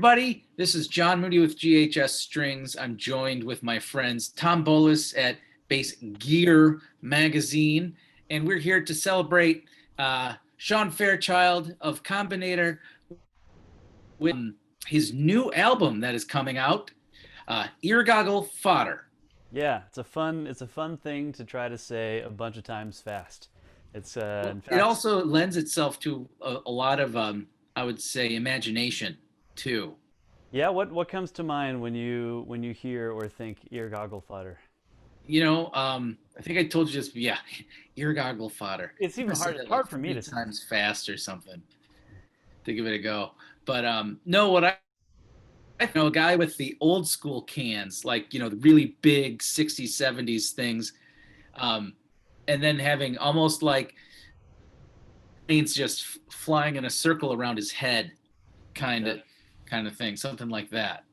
everybody. This is John Moody with GHS Strings. I'm joined with my friends Tom Bolus at Bass Gear Magazine, and we're here to celebrate Sean Fairchild of Combinator with his new album that is coming out, Eargoggle Fodder. Yeah, it's a fun thing to try to say a bunch of times fast. It's in It fact, also lends itself to a lot of, I would say, imagination too. yeah. What comes to mind when you hear or think ear goggle fodder? I think I told you just, yeah, Eargoggle Fodder. It's I even said hard. It's it like hard for me three to say. times fast or something to give it a go. But no, what I know, a guy with the old school cans, like, the really big 60s, 70s things, um, and then having almost like planes just flying in a circle around his head, kind Yeah. of, kind of thing, something like that.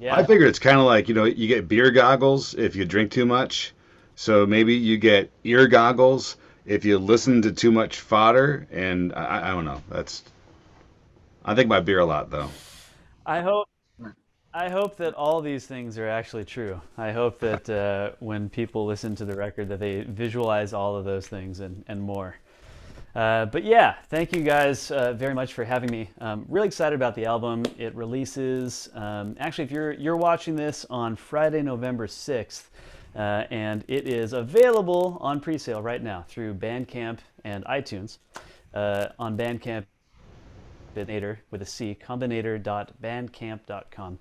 I Yeah. figured it's kind of like, you get beer goggles if you drink too much. So maybe you get ear goggles if you listen to too much fodder. And I don't know. I think about beer a lot, though. I hope I hope that all these things are actually true. I hope that when people listen to the record that they visualize all of those things and more. But yeah, thank you guys very much for having me. Really excited about the album. It releases actually if you're watching this on Friday, November 6th, and it is available on pre-sale right now through Bandcamp and iTunes. On Bandcamp, Combinator with a C, combinator.bandcamp.com.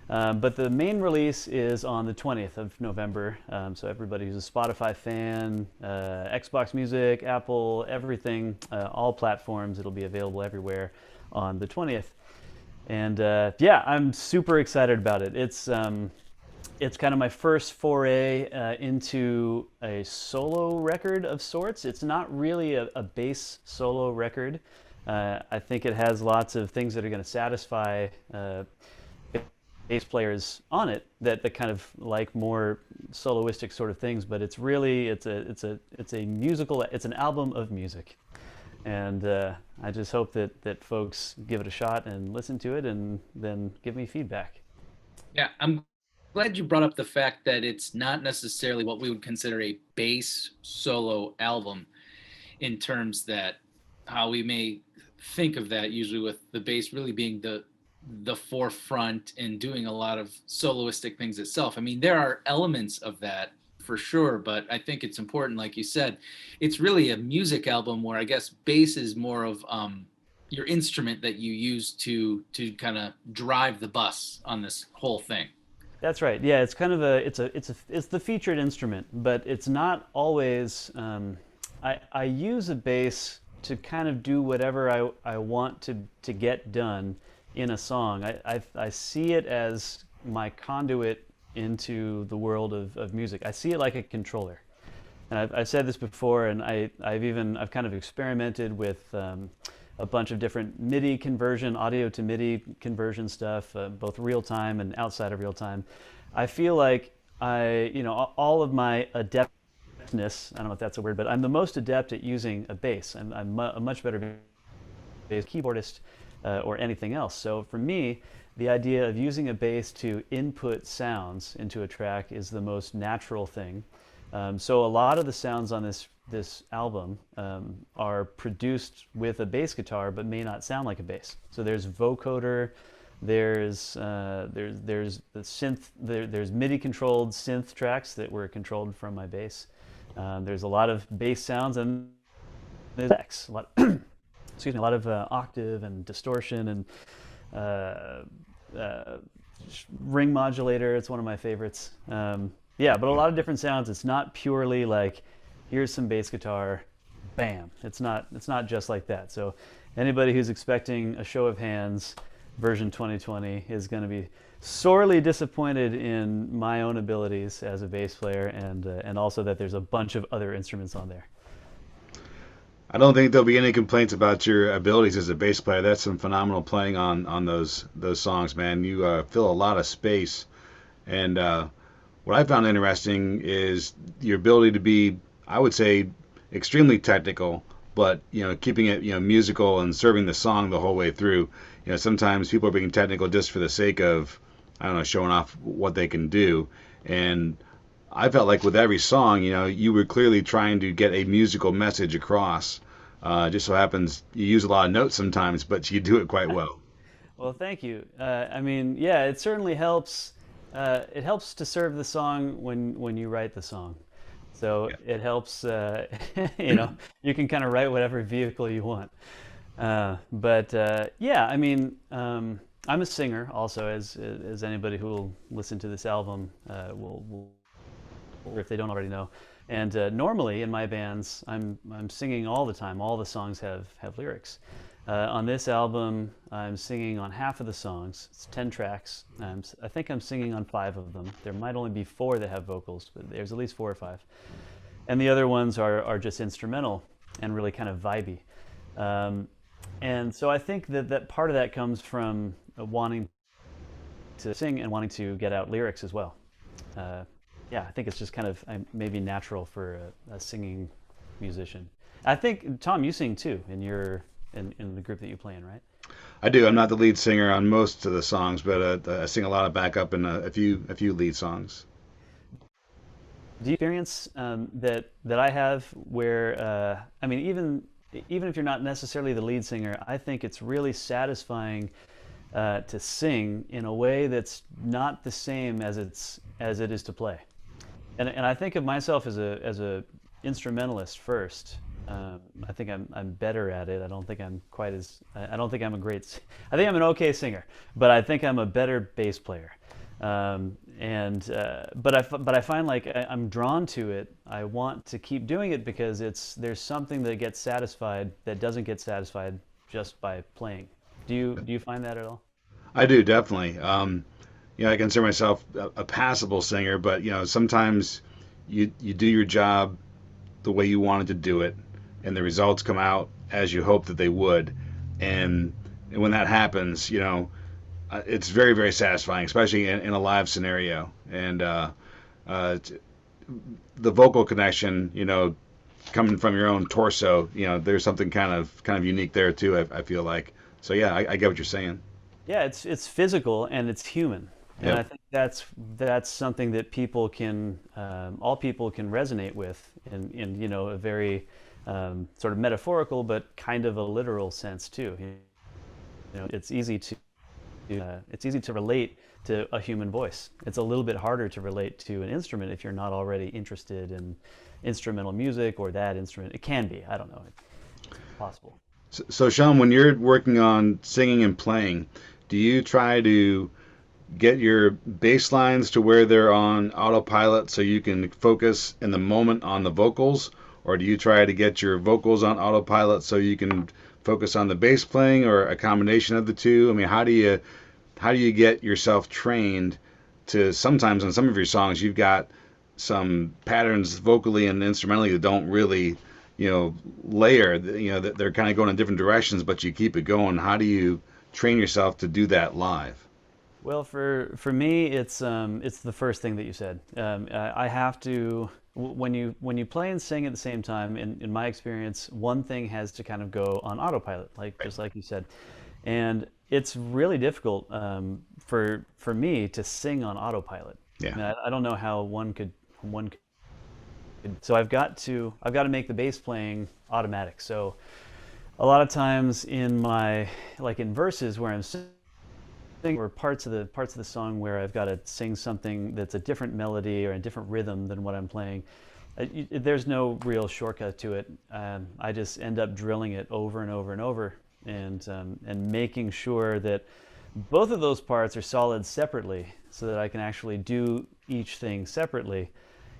But the main release is on the 20th of November. So everybody who's a Spotify fan, Xbox Music, Apple, everything, all platforms, it'll be available everywhere on the 20th. And yeah, I'm super excited about it. It's kind of my first foray into a solo record of sorts. It's not really a bass solo record. I think it has lots of things that are going to satisfy bass players on it that kind of like more soloistic sort of things. But it's a musical. It's an album of music, and I just hope that folks give it a shot and listen to it and then give me feedback. Yeah, I'm glad you brought up the fact that it's not necessarily what we would consider a bass solo album in terms that how we may think of that usually with the bass really being the forefront and doing a lot of soloistic things itself. I mean, there are elements of that for sure, but I think it's important, like you said, it's really a music album where I guess bass is more of your instrument that you use to kind of drive the bus on this whole thing. That's right. Yeah, it's kind of it's the featured instrument, but it's not always. I use a bass to kind of do whatever I want to get done in a song. I see it as my conduit into the world of music. I see it like a controller. And I've said this before, and I've kind of experimented with a bunch of different MIDI conversion, audio to MIDI conversion stuff, both real time and outside of real time. I feel like all of my adeptness, I don't know if that's a word, but I'm the most adept at using a bass. I'm a much better bass keyboardist or anything else. So for me, the idea of using a bass to input sounds into a track is the most natural thing. So a lot of the sounds on this album are produced with a bass guitar, but may not sound like a bass. So there's vocoder, there's the synth, there's MIDI controlled synth tracks that were controlled from my bass. There's a lot of bass sounds and there's a lot, excuse me, a lot of octave and distortion and ring modulator. It's one of my favorites. Yeah, but a lot of different sounds. It's not purely like here's some bass guitar, bam. It's not just like that. So anybody who's expecting a show of hands version 2020 is going to be sorely disappointed in my own abilities as a bass player and also that there's a bunch of other instruments on there. I don't think there'll be any complaints about your abilities as a bass player. That's some phenomenal playing on those songs, man. You fill a lot of space, and what I found interesting is your ability to be, I would say, extremely technical, but keeping it musical and serving the song the whole way through. sometimes people are being technical just for the sake of, I don't know, showing off what they can do. And I felt like with every song, you were clearly trying to get a musical message across. Just so happens you use a lot of notes sometimes, but you do it quite well. Well, thank you. I mean, yeah, it certainly helps. It helps to serve the song when you write the song. So Yeah. it helps. You know, you can kind of write whatever vehicle you want. But yeah, I mean, I'm a singer also, as anybody who will listen to this album will, or if they don't already know. And normally in my bands, I'm singing all the time. All the songs have lyrics. On this album, I'm singing on half of the songs. It's 10 tracks. I think I'm singing on 5 of them. There might only be 4 that have vocals, but there's at least 4 or 5. And the other ones are just instrumental and really kind of vibey. Um, and so I think that part of that comes from wanting to sing and wanting to get out lyrics as well. Uh, yeah, I think it's just kind of maybe natural for a singing musician. I think Tom, you sing too in the group that you play in, right? I do. I'm not the lead singer on most of the songs, but I sing a lot of backup and a few lead songs. Do you experience that I have where I mean even if you're not necessarily the lead singer, I think it's really satisfying to sing in a way that's not the same as it is to play. And I think of myself as a instrumentalist first. I think I'm better at it. I don't think I'm quite as I don't think I'm a great. I think I'm an okay singer, but I think I'm a better bass player. But I find like I'm drawn to it. I want to keep doing it because there's something that gets satisfied that doesn't get satisfied just by playing. Do you find that at all? I do definitely. I consider myself a passable singer, but sometimes you do your job the way you wanted to do it, and the results come out as you hope that they would, and when that happens, it's very very satisfying, especially in a live scenario, and uh, the vocal connection, coming from your own torso, there's something kind of unique there too. I feel like. So yeah, I get what you're saying. Yeah, it's physical and it's human, and I Yep. think that's something that people can all people can resonate with in a very sort of metaphorical but kind of a literal sense too. It's easy to relate to a human voice. It's a little bit harder to relate to an instrument if you're not already interested in instrumental music or that instrument. It can be. I don't know. It's possible. So Sean, when you're working on singing and playing, do you try to get your bass lines to where they're on autopilot so you can focus in the moment on the vocals, or do you try to get your vocals on autopilot so you can focus on the bass playing, or a combination of the two? I mean, how do you get yourself trained to, sometimes on some of your songs you've got some patterns vocally and instrumentally that don't really, layer, that they're kind of going in different directions, but you keep it going. How do you train yourself to do that live? Well, for me, it's the first thing that you said. I have to when you play and sing at the same time. In my experience, one thing has to kind of go on autopilot, like Right. just like you said, and it's really difficult for me to sing on autopilot. I Yeah. mean, I don't know how one could. So I've got to make the bass playing automatic. So a lot of times in my like in verses where I'm singing or parts of the song where I've got to sing something that's a different melody or a different rhythm than what I'm playing. There's no real shortcut to it. I just end up drilling it over and over and over, and making sure that both of those parts are solid separately, so that I can actually do each thing separately,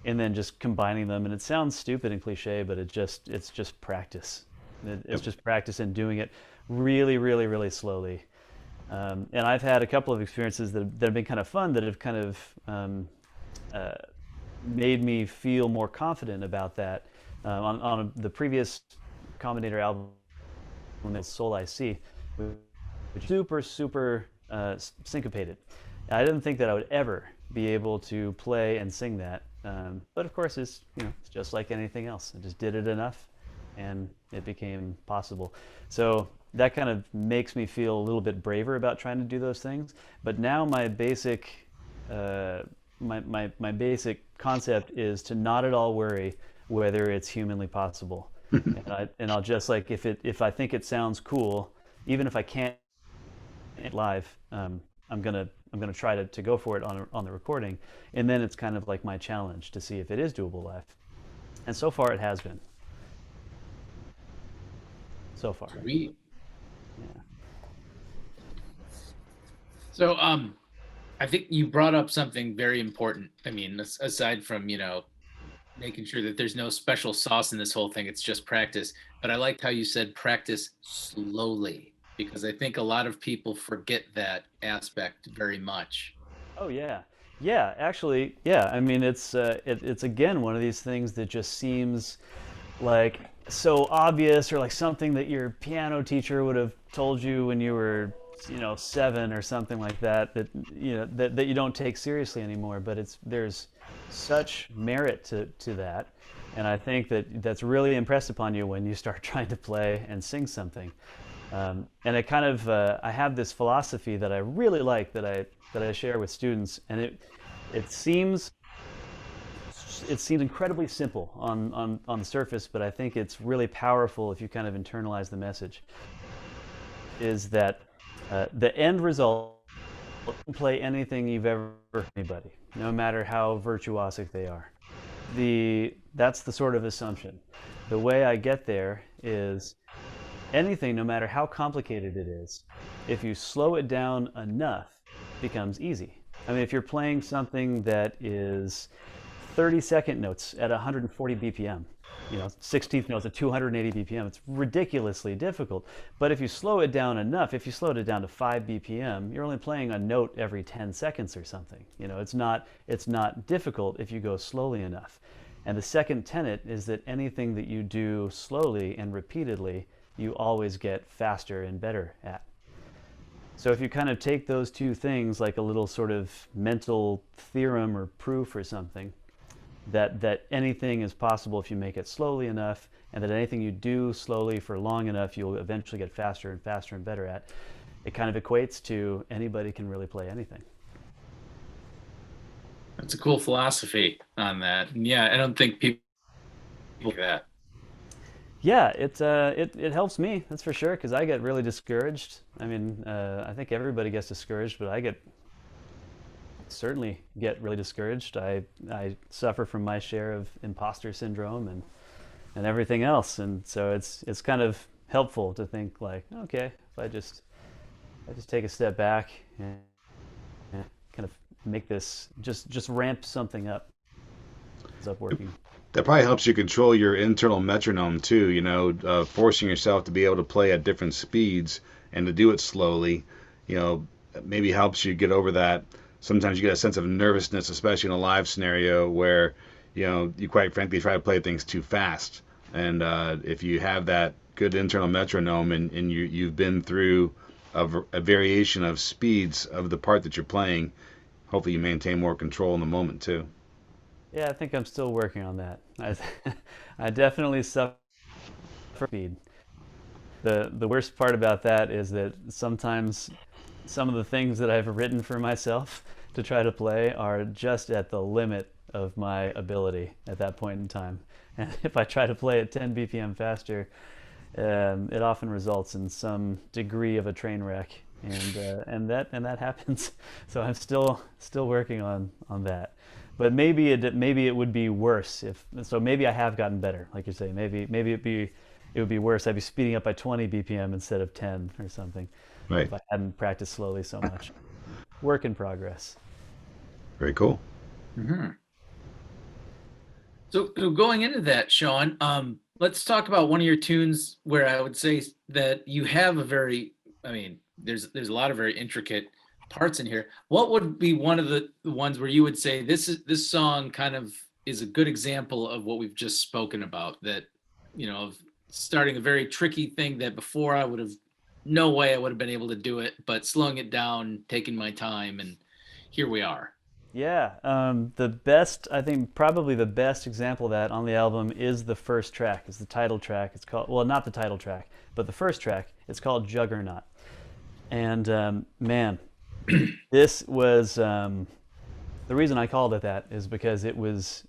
and then just combining them. And it sounds stupid and cliche, but it's just practice. It's Yep. just practice and doing it really, really, really slowly. And I've had a couple of experiences that have been kind of fun, that have kind of uh, made me feel more confident about that. On the previous Combinator album, Soul I See, which is super, super syncopated. I didn't think that I would ever be able to play and sing that. But of course, it's just like anything else. I just did it enough, and it became possible. So that kind of makes me feel a little bit braver about trying to do those things. But now my basic uh, my basic concept is to not at all worry whether it's humanly possible. I'll just like if I think it sounds cool, even if I can't live, I'm gonna try to go for it on the recording, and then it's kind of like my challenge to see if it is doable live. And so far, it has been. So far, Sweet. yeah. So, I think you brought up something very important. I mean, aside from, making sure that there's no special sauce in this whole thing, it's just practice. But I liked how you said practice slowly, because I think a lot of people forget that aspect very much. Oh yeah, yeah. Actually, yeah. I mean, it's again one of these things that just seems like so obvious, or like something that your piano teacher would have told you when you were 7 or something like that, that you don't take seriously anymore. But there's such merit to that, and I think that that's really impressed upon you when you start trying to play and sing something. And it kind of I have this philosophy that I really like, that I share with students, and it seems it seems incredibly simple on the surface, but I think it's really powerful if you kind of internalize the message. Is that the end result? You can play anything you've ever heard anybody, no matter how virtuosic they are. That's the sort of assumption. The way I get there is anything, no matter how complicated it is, if you slow it down enough, it becomes easy. I mean, if you're playing something that is 30-second notes at 140 BPM, 16th notes at 280 BPM, it's ridiculously difficult. But if you slow it down enough, if you slowed it down to 5 BPM, you're only playing a note every 10 seconds or something. It's not difficult if you go slowly enough. And the second tenet is that anything that you do slowly and repeatedly, you always get faster and better at. So if you kind of take those two things like a little sort of mental theorem or proof or something, that anything is possible if you make it slowly enough, and that anything you do slowly for long enough, you'll eventually get faster and faster and better at, it kind of equates to anybody can really play anything. That's a cool philosophy on that. And yeah, I don't think people like that. Yeah, it helps me, that's for sure, because I get really discouraged. I mean, I think everybody gets discouraged, but I certainly get really discouraged. I suffer from my share of imposter syndrome and everything else, and so it's kind of helpful to think like, okay, if I just take a step back and kind of make this just ramp something up. It's up working. That probably helps you control your internal metronome too, forcing yourself to be able to play at different speeds and to do it slowly, you know, maybe helps you get over that. Sometimes you get a sense of nervousness, especially in a live scenario where, you quite frankly try to play things too fast. And if you have that good internal metronome and you've been through a variation of speeds of the part that you're playing, hopefully you maintain more control in the moment too. Yeah, I think I'm still working on that. I definitely suffer from speed. The worst part about that is that sometimes some of the things that I've written for myself to try to play are just at the limit of my ability at that point in time. And if I try to play at 10 BPM faster, it often results in some degree of a train wreck, and that happens. So I'm still working on that. But maybe it would be worse if so. Maybe I have gotten better, like you say. Maybe it would be worse. I'd be speeding up by 20 BPM instead of 10 or something Right. if I hadn't practiced slowly so much. Work in progress. Very cool. Hmm. So going into that, Sean, let's talk about one of your tunes where I would say that you have I mean, there's a lot of very intricate parts in here. What would be one of the ones where you would say this song kind of is a good example of what we've just spoken about, that, of starting a very tricky thing that before I would have, no way I would have been able to do it, but slowing it down, taking my time, and here we are. Yeah, the best, I think probably the best example of that on the album is the first track. It's the title track. It's called, well, not the title track, but the first track. It's called Juggernaut. And man, this was the reason I called it that is because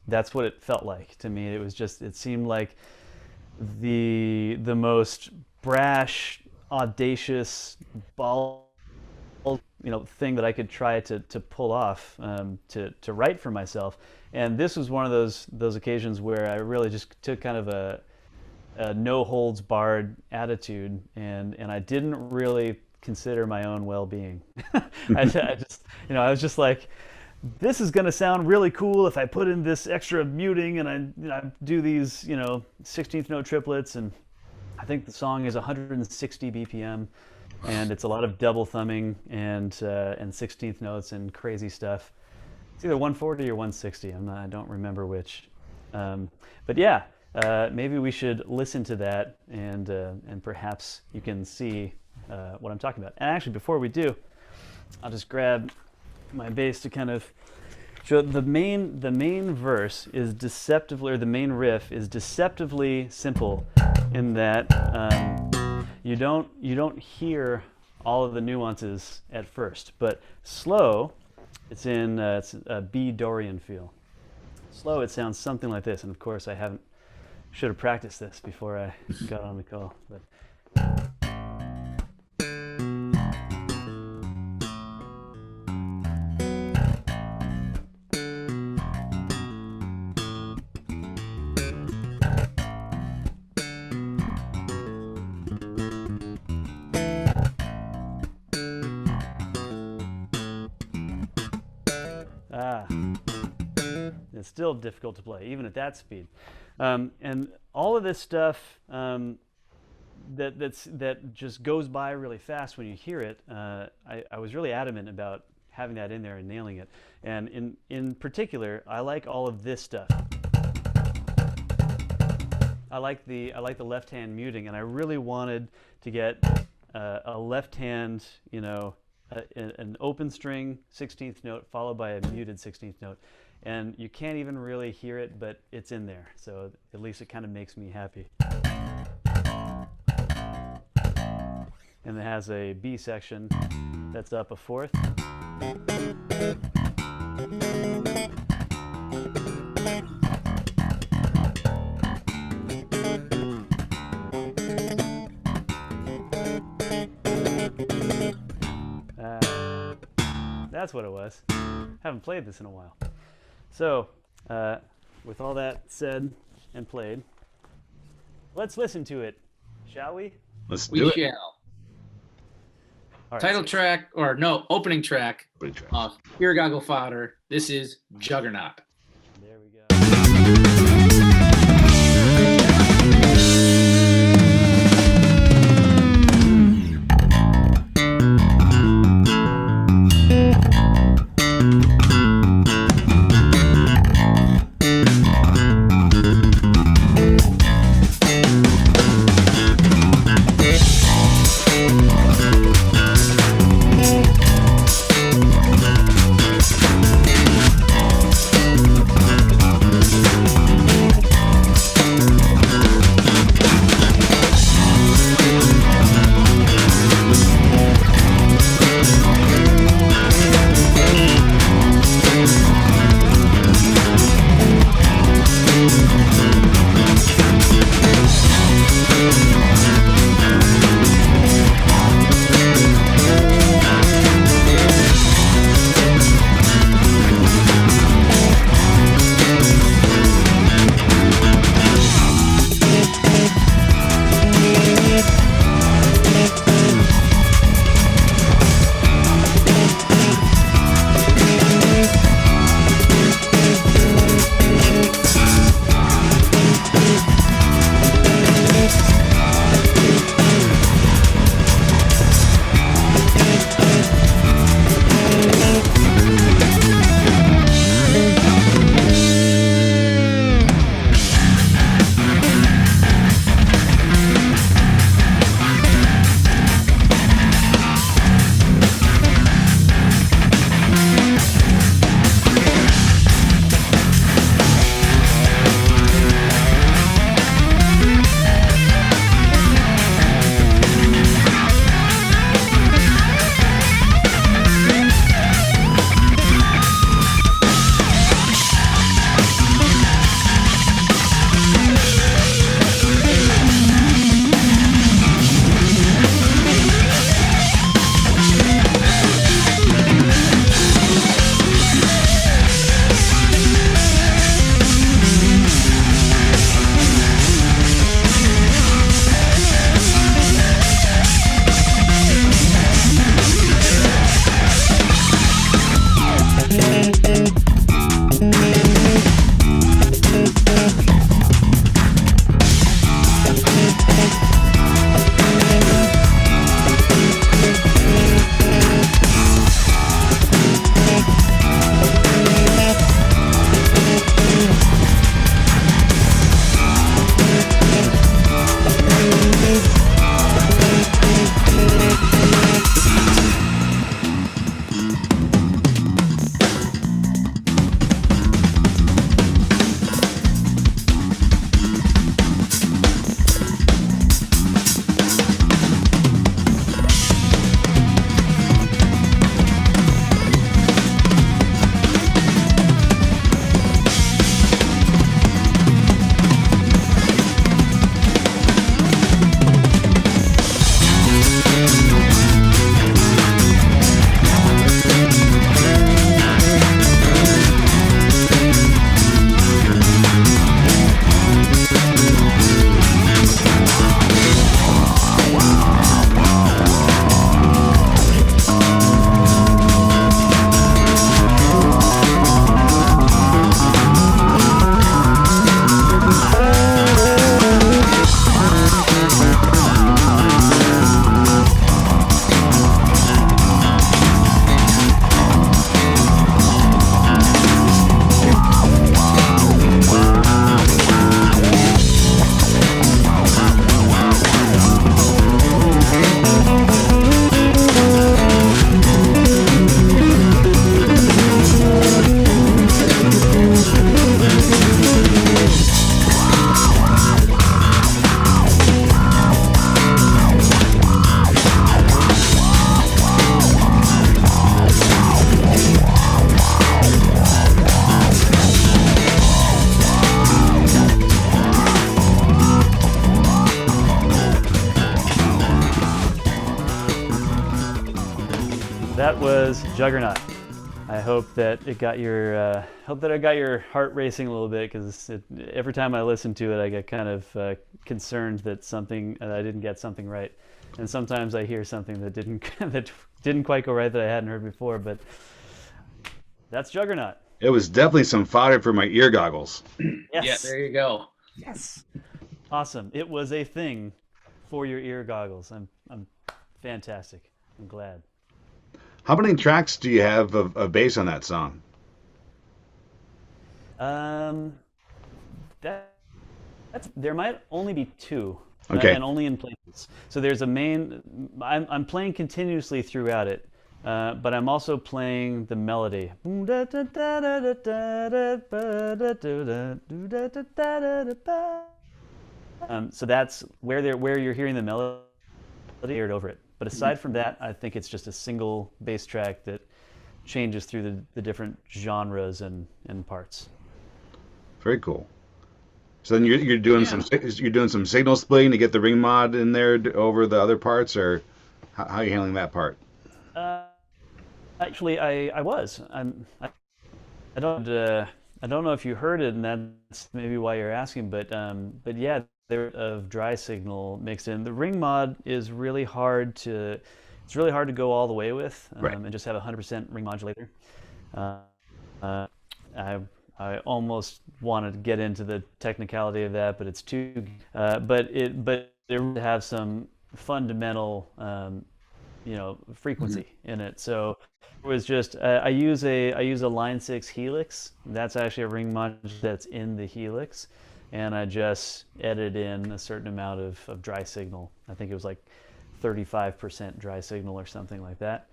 that's what it felt like to me. It was just, it seemed like the most brash, audacious, ball, thing that I could try to pull off, to write for myself. And this was one of those occasions where I really just took kind of a no holds barred attitude, and I didn't really consider my own well-being. I just, I was just like, this is going to sound really cool if I put in this extra muting and I do these 16th note triplets, and I think the song is 160 BPM, and it's a lot of double thumbing and 16th notes and crazy stuff. It's either 140 or 160. I don't remember which. But yeah, maybe we should listen to that, and perhaps you can see what I'm talking about. And actually, before we do, I'll just grab my bass to kind of show the main verse is deceptively, or the main riff is deceptively simple, in that you don't hear all of the nuances at first, but slow, it's in it's a B Dorian feel. Slow, it sounds something like this, and of course I should have practiced this before I got on the call, but. It's still difficult to play, even at that speed. And all of this stuff that just goes by really fast when you hear it, I was really adamant about having that in there and nailing it. And in particular, I like all of this stuff. I like the left hand muting, and I really wanted to get a left hand, an open string 16th note followed by a muted 16th note. And you can't even really hear it, but it's in there. So at least it kind of makes me happy. And it has a B section that's up a fourth. That's what it was. Haven't played this in a while. So, with all that said and played, let's listen to it, shall we? Let's do it. We shall. Right, title track, or no, opening track of Eargoggle Fodder. This is Juggernaut. There we go. Juggernaut. I hope that it got your heart racing a little bit, because every time I listen to it, I get kind of concerned that I didn't get something right, and sometimes I hear something that didn't quite go right, that I hadn't heard before. But that's Juggernaut. It was definitely some fodder for my ear goggles. Yes. Yeah, there you go. Yes. Awesome. It was a thing for your ear goggles. I'm fantastic. I'm glad. How many tracks do you have of bass on that song? There might only be two, Okay. and only in places. So there's a main. I'm playing continuously throughout it, but I'm also playing the melody. So that's where you're hearing the melody aired over it. But aside from that, I think it's just a single bass track that changes through the different genres and parts. Very cool. So then you're doing some signal splitting to get the ring mod in there over the other parts, or how are you handling that part? Actually, I was. I don't know if you heard it, and that's maybe why you're asking. But yeah, there of dry signal mixed in. The ring mod is really hard to. It's really hard to go all the way with, Right. and just have a 100% ring modulator. I almost wanted to get into the technicality of that, but it's too. But it would have some fundamental, frequency in it. So it was just I use a Line 6 Helix. That's actually a ring modulator that's in the Helix, and I just edited in a certain amount of dry signal. I think it was like 35% dry signal or something like that.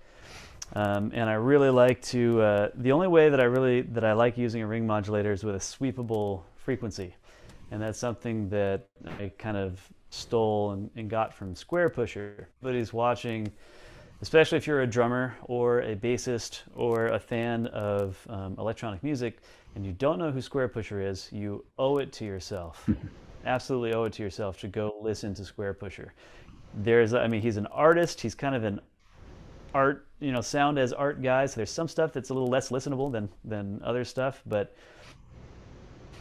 And I really like to. The only way that I like using a ring modulator is with a sweepable frequency, and that's something that I kind of stole and got from Square Pusher. But he's watching, especially if you're a drummer or a bassist or a fan of electronic music, and you don't know who Square Pusher is, you owe it to yourself. Absolutely owe it to yourself to go listen to Square Pusher. He's an artist. He's kind of an art, sound as art guy. So there's some stuff that's a little less listenable than other stuff, but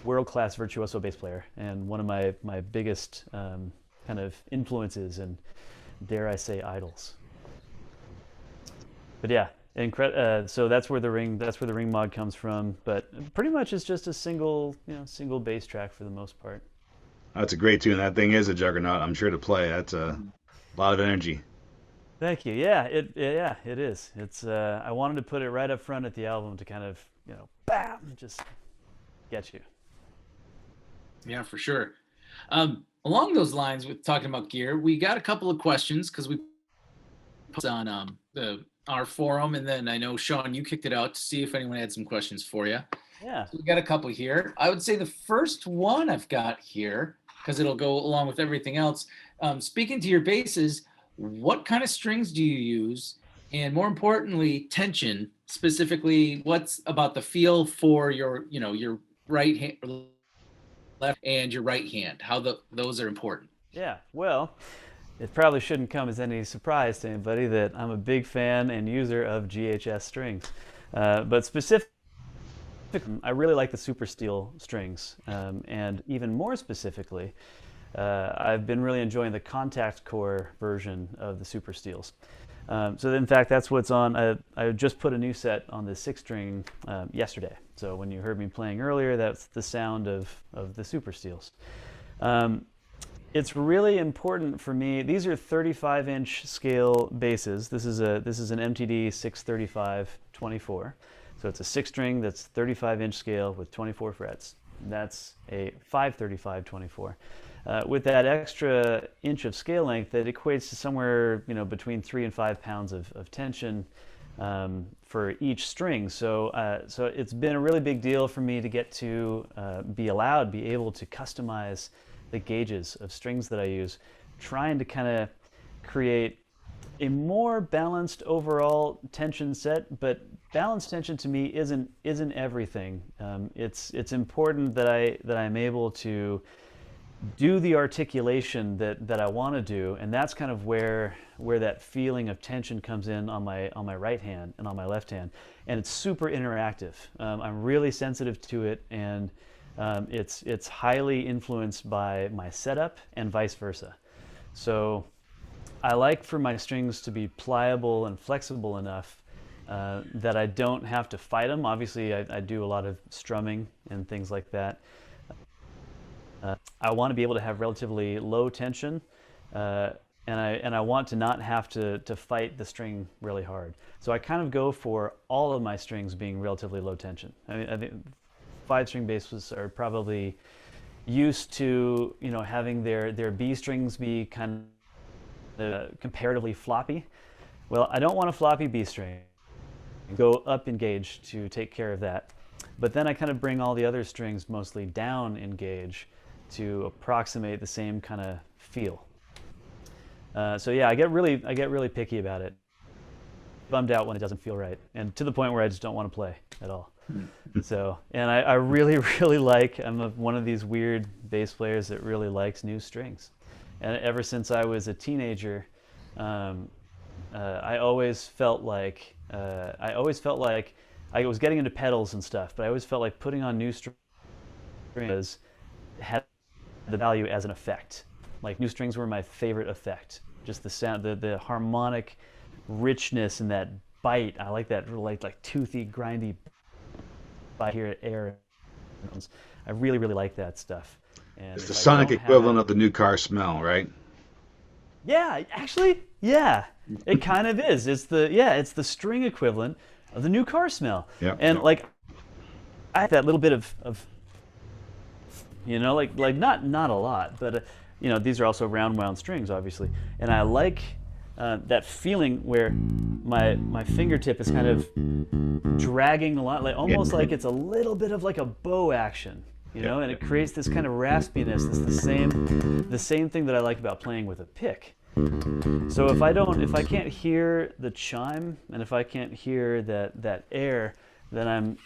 world-class virtuoso bass player, and one of my biggest kind of influences and, dare I say, idols. But yeah, so that's where the ring mod comes from. But pretty much it's just a single bass track for the most part. That's a great tune. That thing is a juggernaut. I'm sure to play. That's a lot of energy. Thank you. Yeah, it is. It's I wanted to put it right up front at the album to kind of bam, just get you. Yeah, for sure. Along those lines, with talking about gear, we got a couple of questions because we put on our forum, and then I know Sean, you kicked it out to see if anyone had some questions for you. Yeah. So we got a couple here. I would say the first one I've got here, because it'll go along with everything else. Speaking to your basses, what kind of strings do you use? And more importantly, tension, specifically, what's about the feel for your right hand, left, and your right hand, how those are important? Yeah, well, it probably shouldn't come as any surprise to anybody that I'm a big fan and user of GHS strings. But specifically, I really like the Super Steel strings, and even more specifically, I've been really enjoying the contact core version of the Super Steels. So in fact, that's what's on. I just put a new set on the 6-string yesterday. So when you heard me playing earlier, that's the sound of the Super Steels. It's really important for me. These are 35-inch scale basses. This is an MTD 635-24. So it's a 6-string that's 35-inch scale with 24 frets. That's a 535-24. With that extra inch of scale length, that equates to somewhere between 3 and 5 pounds of tension for each string. So it's been a really big deal for me to get to be able to customize the gauges of strings that I use, trying to kind of create a more balanced overall tension set. But balanced tension to me isn't everything. It's important that I'm able to do the articulation that I want to do, and that's kind of where that feeling of tension comes in on my right hand and on my left hand, and it's super interactive. I'm really sensitive to it, and it's highly influenced by my setup and vice versa. So I like for my strings to be pliable and flexible enough that I don't have to fight them. Obviously, I do a lot of strumming and things like that. I want to be able to have relatively low tension, and I want to not have to fight the string really hard. So I kind of go for all of my strings being relatively low tension. I think 5-string basses are probably used to having their B strings be kind of comparatively floppy. Well, I don't want a floppy B string. Go up in gauge to take care of that. But then I kind of bring all the other strings mostly down in gauge to approximate the same kind of feel. So yeah, I get really picky about it. Bummed out when it doesn't feel right, and to the point where I just don't want to play at all. So, and I really, really like, one of these weird bass players that really likes new strings. And ever since I was a teenager, I always felt like I was getting into pedals and stuff, but I always felt like putting on new strings had the value as an effect. Like new strings were my favorite effect. Just the sound, the harmonic richness and that bite. I like that like toothy, grindy bite here at air. I really, really like that stuff. And it's the sonic equivalent of the new car smell, right? Yeah, actually, yeah, it kind of is. It's the string equivalent of the new car smell. Yeah. And like, I have that little bit of like not a lot, but these are also round wound strings, obviously, and I like that feeling where my fingertip is kind of dragging a lot, like almost like it's a little bit of like a bow action. And it creates this kind of raspiness. That's the same thing that I like about playing with a pick. So if I can't hear the chime, and if I can't hear that air, then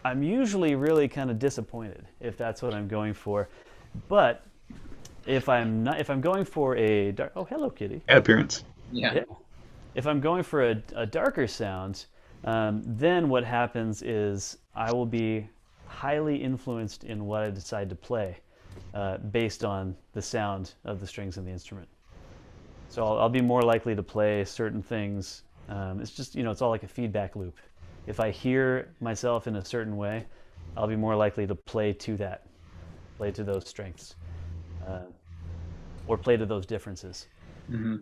I'm usually really kind of disappointed if that's what I'm going for. But if I'm going for a dark, oh hello kitty, appearance. Yeah. If I'm going for a darker sound, then what happens is I will be highly influenced in what I decide to play based on the sound of the strings in the instrument. So I'll be more likely to play certain things. It's just, it's all like a feedback loop. If I hear myself in a certain way, I'll be more likely to play to those strengths, or play to those differences. Mm-hmm.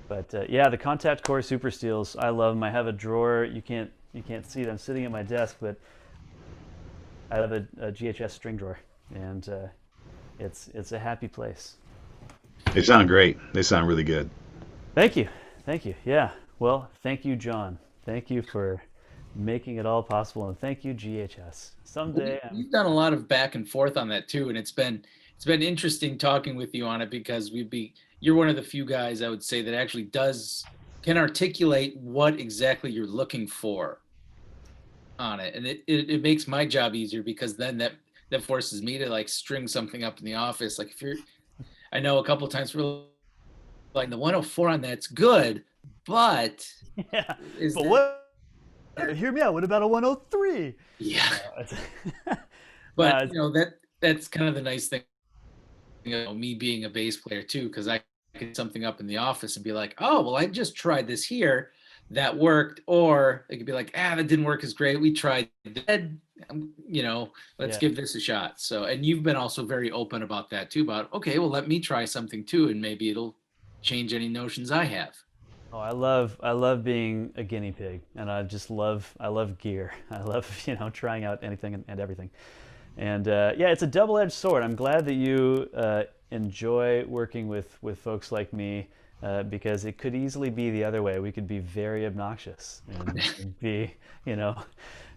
But yeah, the contact core super steels, I love them. I have a drawer. You can't see it. I'm sitting at my desk, but I have a GHS string drawer, and it's a happy place. They sound great. They sound really good. Thank you. Yeah. Well, thank you, John. Thank you for making it all possible, and thank you, GHS. Someday we've done a lot of back and forth on that too, and it's been interesting talking with you on it, because you're one of the few guys I would say that actually can articulate what exactly you're looking for on it, and it makes my job easier, because then that forces me to like string something up in the office. Like I know a couple of times we're like, the 104 on that's good, but yeah, what? Hear me out. What about a 103? Yeah, but that's kind of the nice thing. Me being a bass player too, because I can something up in the office and be like, oh well, I just tried this here, that worked, or they could be like, that didn't work as great. We tried that, let's give this a shot. So, and you've been also very open about that too, about, okay, well, let me try something too, and maybe it'll change any notions I have. Oh, I love being a guinea pig, and I love gear. I love, trying out anything and everything. And yeah, it's a double-edged sword. I'm glad that you enjoy working with folks like me, because it could easily be the other way. We could be very obnoxious and be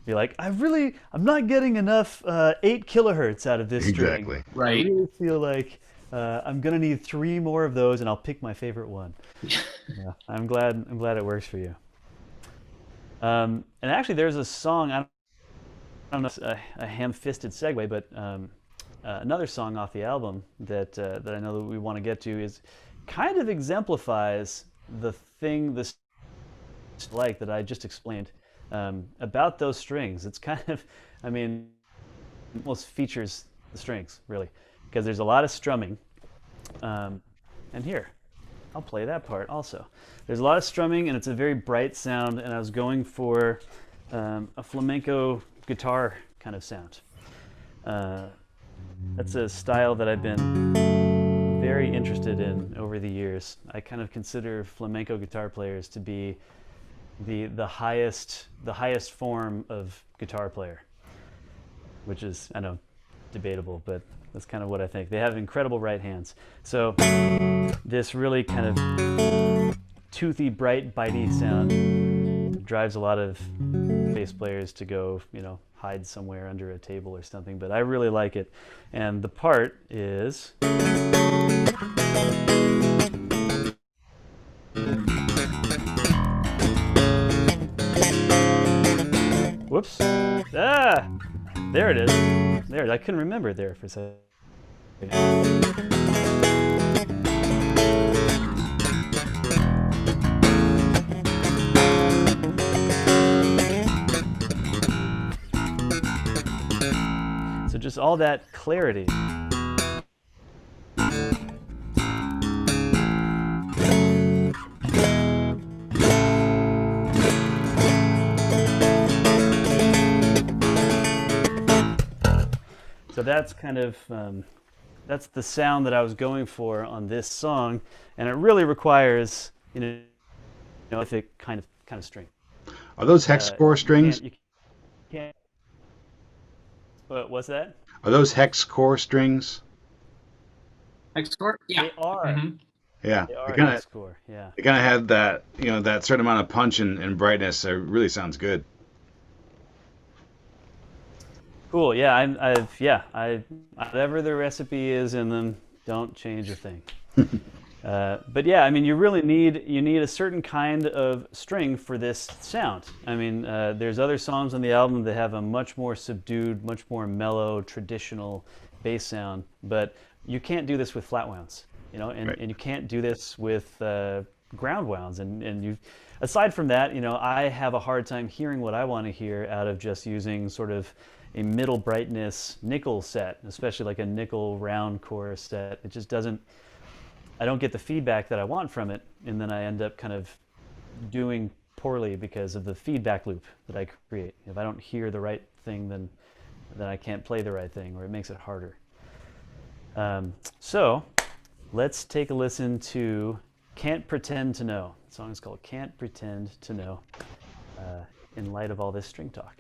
like, I'm not getting enough 8 kilohertz out of this string. Exactly. Right. I really feel like I'm gonna need 3 more of those, and I'll pick my favorite one. Yeah, I'm glad it works for you. And actually, there's a song, I don't know if it's a ham-fisted segue, but another song off the album that I know that we want to get to is kind of exemplifies the thing this like that I just explained about those strings. It's kind of, I mean, almost features the strings really, because there's a lot of strumming. And here, I'll play that part also. There's a lot of strumming, and it's a very bright sound, and I was going for a flamenco guitar kind of sound. That's a style that I've been very interested in over the years. I kind of consider flamenco guitar players to be the highest form of guitar player, which is, I know, debatable, but that's kind of what I think. They have incredible right hands. So this really kind of toothy, bright, bitey sound drives a lot of bass players to go, hide somewhere under a table or something, but I really like it. And the part is... Whoops. Ah! There it is. There, I couldn't remember it there for a second. So just all that clarity. So that's kind of, that's the sound that I was going for on this song, and it really requires, a kind of string. Are those hex core strings? You can't. What's that? Are those hex core strings? Hex core? Yeah. They are. Mm-hmm. Yeah. They are hex core. Yeah. They kind of have that, that certain amount of punch and brightness. It really sounds good. Cool. Yeah, whatever the recipe is in them, don't change a thing. But yeah, I mean, you really need a certain kind of string for this sound. I mean, there's other songs on the album that have a much more subdued, much more mellow, traditional bass sound, but you can't do this with flat wounds, and you can't do this with ground wounds. And you, aside from that, I have a hard time hearing what I want to hear out of just using sort of a middle brightness nickel set, especially like a nickel round core set. It just doesn't, I don't get the feedback that I want from it, and then I end up kind of doing poorly because of the feedback loop that I create. If I don't hear the right thing, then I can't play the right thing, or it makes it harder. So let's take a listen to Can't Pretend to Know. The song is called Can't Pretend to Know, in light of all this string talk.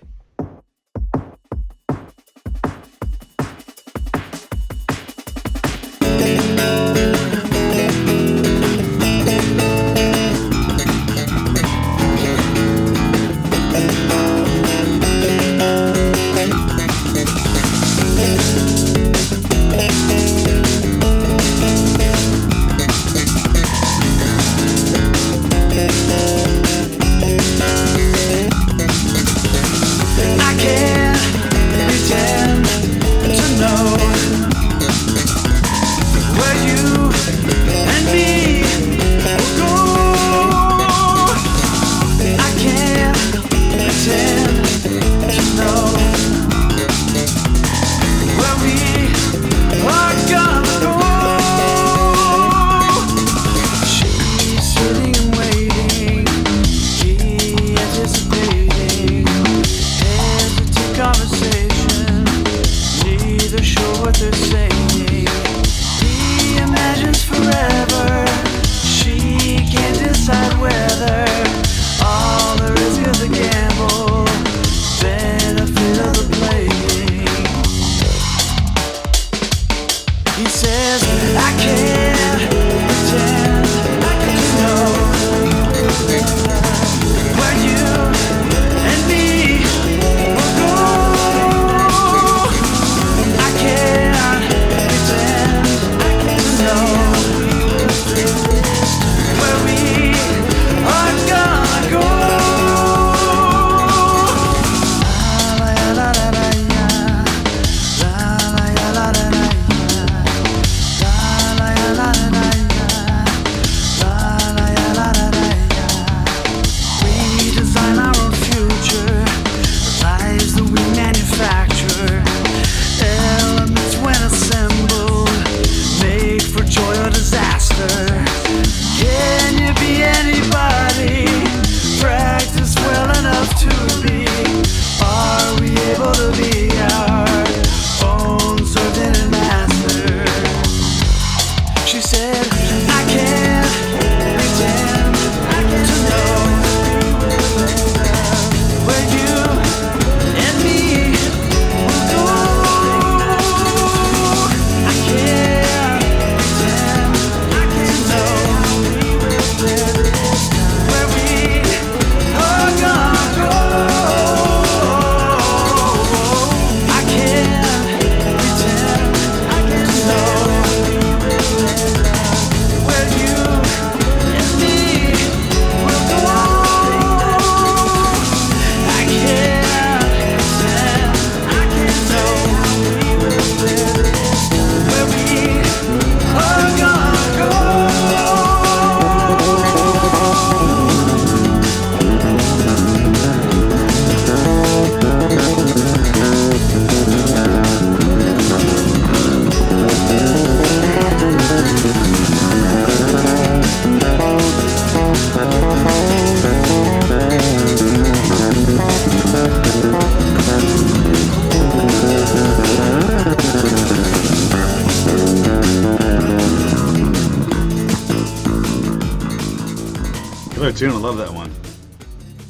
Killer tune. I love that one.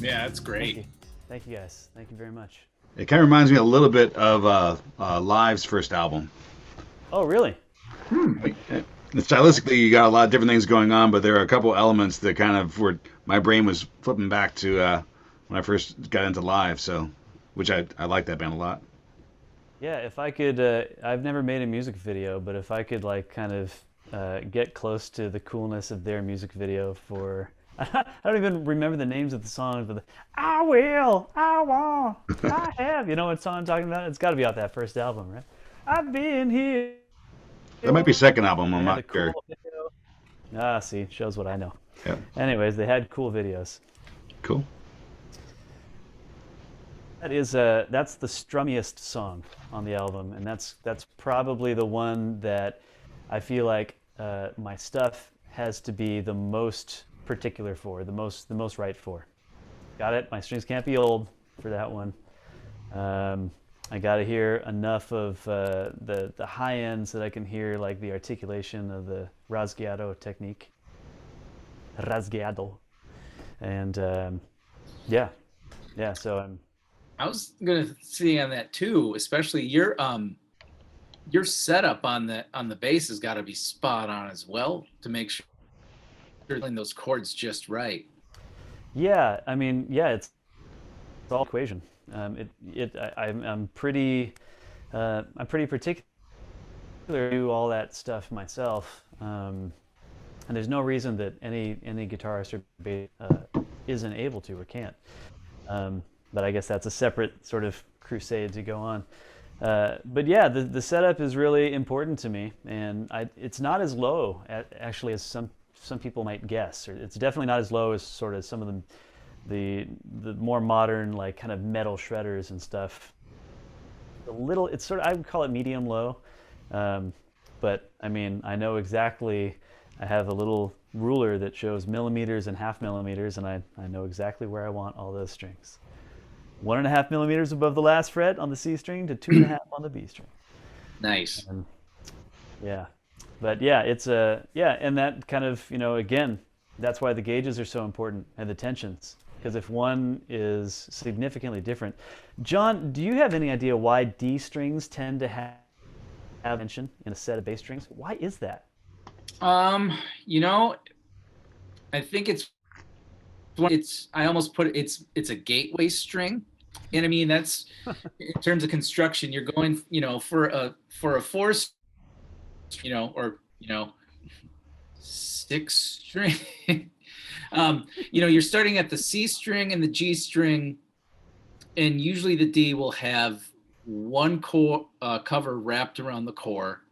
Yeah, that's Thank you. great. Thank you guys. Thank you very much. It kind of reminds me a little bit of Live's first album. Oh, really? Stylistically, you got a lot of different things going on, but there are a couple elements that kind of were my brain was flipping back to when I first got into Live. So, which I like that band a lot. Yeah, if I could, I've never made a music video, but if I could like kind of get close to the coolness of their music video for, I don't even remember the names of the songs, but I will, I won't, I have. You know what song I'm talking about? It's got to be off that first album, right? I've been here. That might be second album. They I'm had not a sure. cool video. Ah, see, shows what I know. Yeah, Anyways, they had cool videos. cool. That's the strummiest song on the album, and that's probably the one that I feel like my stuff has to be the most particular for, the most right for. Got it? My strings can't be old for that one. I got to hear enough of the high ends that I can hear like the articulation of the rasgueado technique. Rasgueado, and yeah, yeah. So I was gonna see on that too, especially your setup on the bass has got to be spot on as well to make sure you're playing those chords just right. yeah, I mean, yeah, it's all equation. I'm pretty particular to do all that stuff myself, and there's no reason that any guitarist or bass isn't able to or can't. But I guess that's a separate sort of crusade to go on. But yeah, the setup is really important to me, and it's not as low actually as some people might guess, or it's definitely not as low as sort of some of the more modern like kind of metal shredders and stuff. It's sort of, I would call it medium low, but I mean I know exactly. I have a little ruler that shows millimeters and half millimeters, and I know exactly where I want all those strings. 1.5 millimeters above the last fret on the C string to 2.5 on the B string. Nice. And yeah, but yeah, it's and that kind of again, that's why the gauges are so important and the tensions, because if one is significantly different. John, do you have any idea why D strings tend to have tension in a set of bass strings? Why is that? You know, I think I almost put it's a gateway string. And I mean that's in terms of construction, you're going, for a four, or six string. You're starting at the C string and the G string, and usually the D will have one core cover wrapped around the core.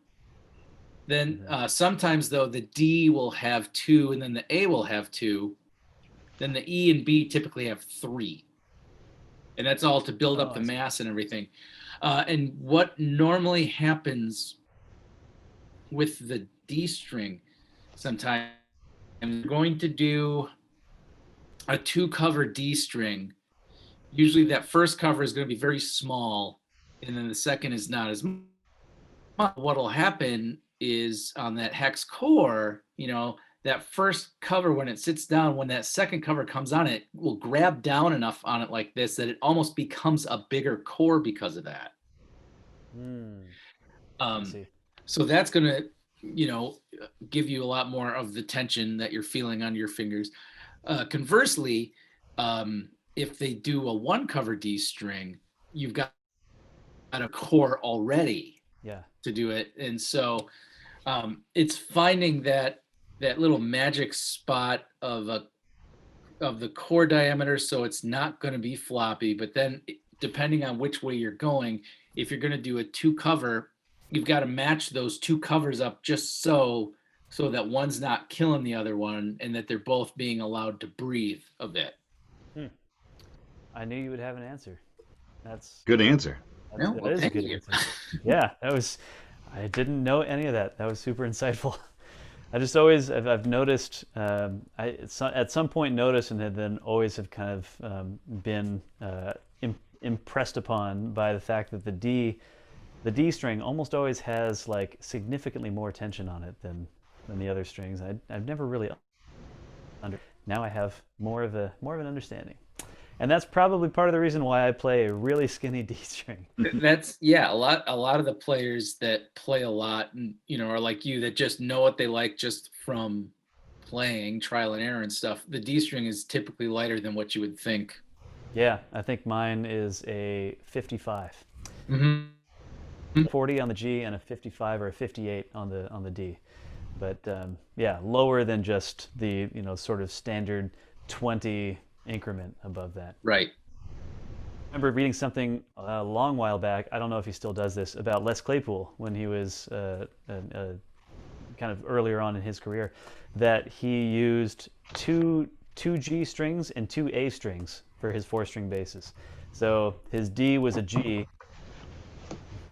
Then sometimes though the D will have two, and then the A will have two. Then the E and B typically have three, and that's all to build up the mass and everything. And what normally happens with the D string, sometimes I'm going to do a 2-cover D string. Usually that first cover is going to be very small, and then the second is not as much. What'll happen is on that hex core, that first cover, when it sits down, when that second cover comes on, it will grab down enough on it like this that it almost becomes a bigger core because of that. I see. So that's going to, give you a lot more of the tension that you're feeling on your fingers. Conversely, if they do a 1-cover D string, you've got a core already to do it. And so it's finding that little magic spot of the core diameter, so it's not going to be floppy. But then depending on which way you're going, if you're going to do a 2-cover, you've got to match those 2 covers up just so that one's not killing the other one, and that they're both being allowed to breathe a bit. I knew you would have an answer. That's Good answer. that is a good answer. Yeah, I didn't know any of that. That was super insightful. I've noticed, at some point noticed, and then always have kind of been impressed upon by the fact that the D string almost always has like significantly more tension on it than the other strings. I've never really now I have more of an understanding. And that's probably part of the reason why I play a really skinny D string. That's a lot of the players that play a lot, and are like you, that just know what they like just from playing trial and error and stuff. The D string is typically lighter than what you would think. Yeah, I think mine is a 55. Mm-hmm. 40 on the G and a 55 or a 58 on the D. But yeah, lower than just the sort of standard 20 increment above that. Right. I remember reading something a long while back, I don't know if he still does this, about Les Claypool when he was kind of earlier on in his career, that he used two G strings and two A strings for his 4-string basses. So his D was a G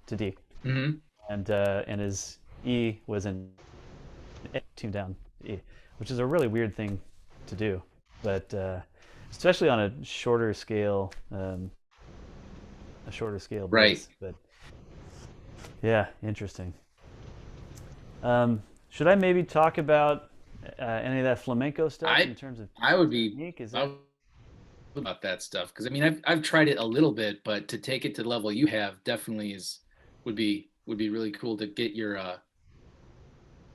to D, mm-hmm. and his E was an A tuned down E, which is a really weird thing to do, but especially on a shorter scale right. bass. But yeah, interesting. Should I maybe talk about any of that flamenco stuff in terms of I would be technique? about that stuff, because I mean I've tried it a little bit, but to take it to the level you have definitely would be really cool to get your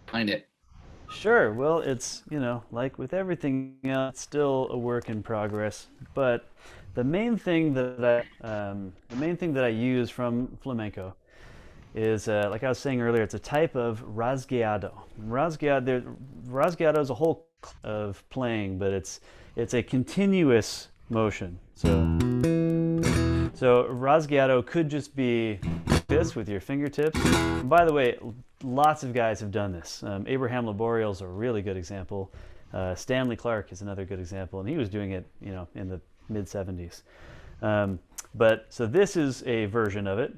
behind it. Sure. Well, it's like with everything else, it's still a work in progress. But the main thing that I use from flamenco is like I was saying earlier, it's a type of rasgueado. Rasgueado is a whole of playing, but it's a continuous motion. So rasgueado could just be this with your fingertips. And by the way, lots of guys have done this. Abraham Laboriel is a really good example. Stanley Clarke is another good example, and he was doing it, in the mid 70s. But so this is a version of it,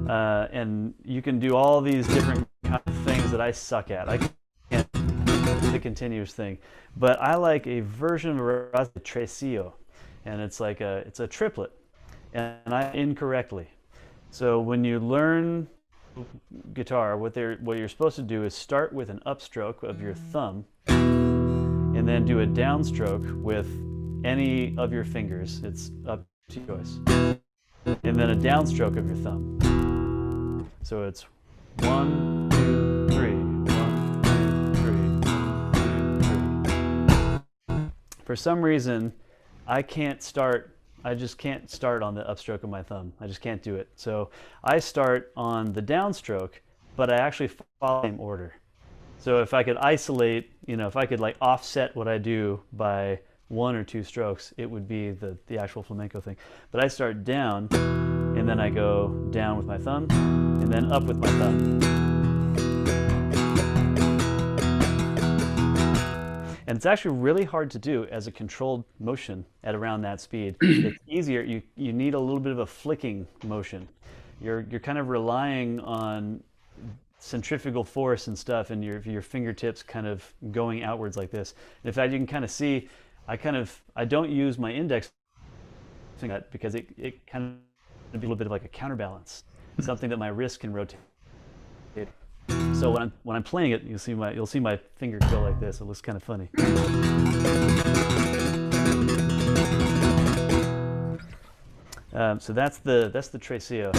and you can do all these different kind of things that I suck at. I can't do the continuous thing, but I like a version of a tresillo, and it's a triplet, and I incorrectly. So when you learn guitar, what you're supposed to do is start with an upstroke of your thumb, and then do a downstroke with any of your fingers. It's up to your choice. And then a downstroke of your thumb. So it's 1, 2, 3, 1, 2, 3, 1, 2, 3. For some reason, I just can't start on the upstroke of my thumb. I just can't do it. So I start on the downstroke, but I actually follow the same order. So if I could isolate, if I could like offset what I do by 1 or 2 strokes, it would be the actual flamenco thing. But I start down, and then I go down with my thumb, and then up with my thumb. And it's actually really hard to do as a controlled motion at around that speed. It's easier. You need a little bit of a flicking motion. You're kind of relying on centrifugal force and stuff, and your fingertips kind of going outwards like this. And in fact, you can kind of see I don't use my index finger because it kind of be a little bit of like a counterbalance, something that my wrist can rotate. So when I'm playing it, you'll see my finger go like this. It looks kind of funny. So that's the tresillo.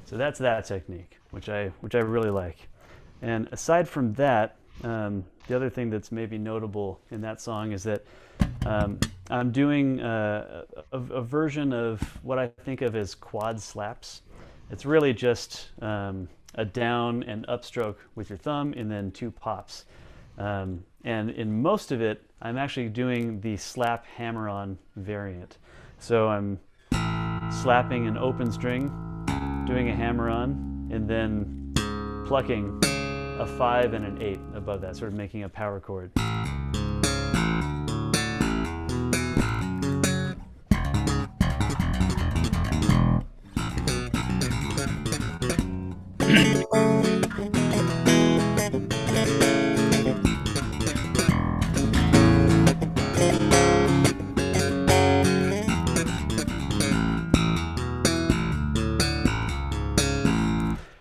So that's that technique, which I really like. And aside from that, the other thing that's maybe notable in that song is that I'm doing a version of what I think of as quad slaps. It's really just a down and upstroke with your thumb and then 2 pops. And in most of it, I'm actually doing the slap hammer-on variant. So I'm slapping an open string, doing a hammer-on, and then plucking a 5 and an 8 above that, sort of making a power chord.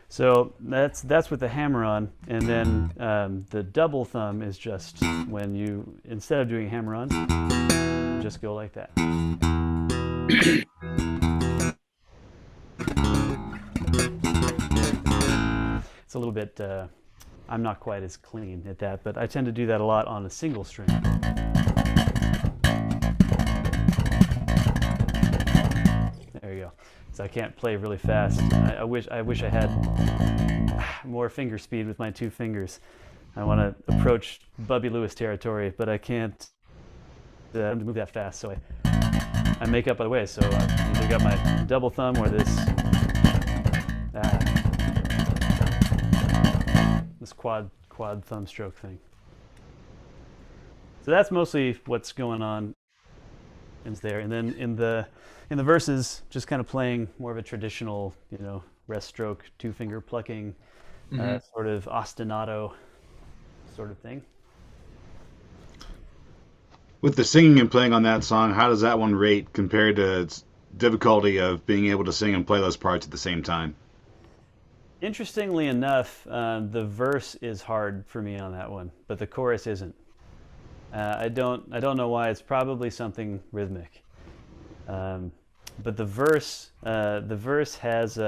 So that's with the hammer on, and then the double thumb is just when you, instead of doing hammer on, just go like that. It's a little bit, I'm not quite as clean at that, but I tend to do that a lot on a single string. There you go. So I can't play really fast. I wish I had more finger speed with my two fingers. I want to approach Bubby Lewis territory, but I can't move that fast, so I make up other ways. So I either got my double thumb or this quad thumb stroke thing. So that's mostly what's going on in there, and then in the verses, just kind of playing more of a traditional, rest stroke, two finger plucking, sort of ostinato sort of thing. With the singing and playing on that song, how does that one rate compared to its difficulty of being able to sing and play those parts at the same time? Interestingly enough, the verse is hard for me on that one, but the chorus isn't. I don't know why. It's probably something rhythmic. But the verse has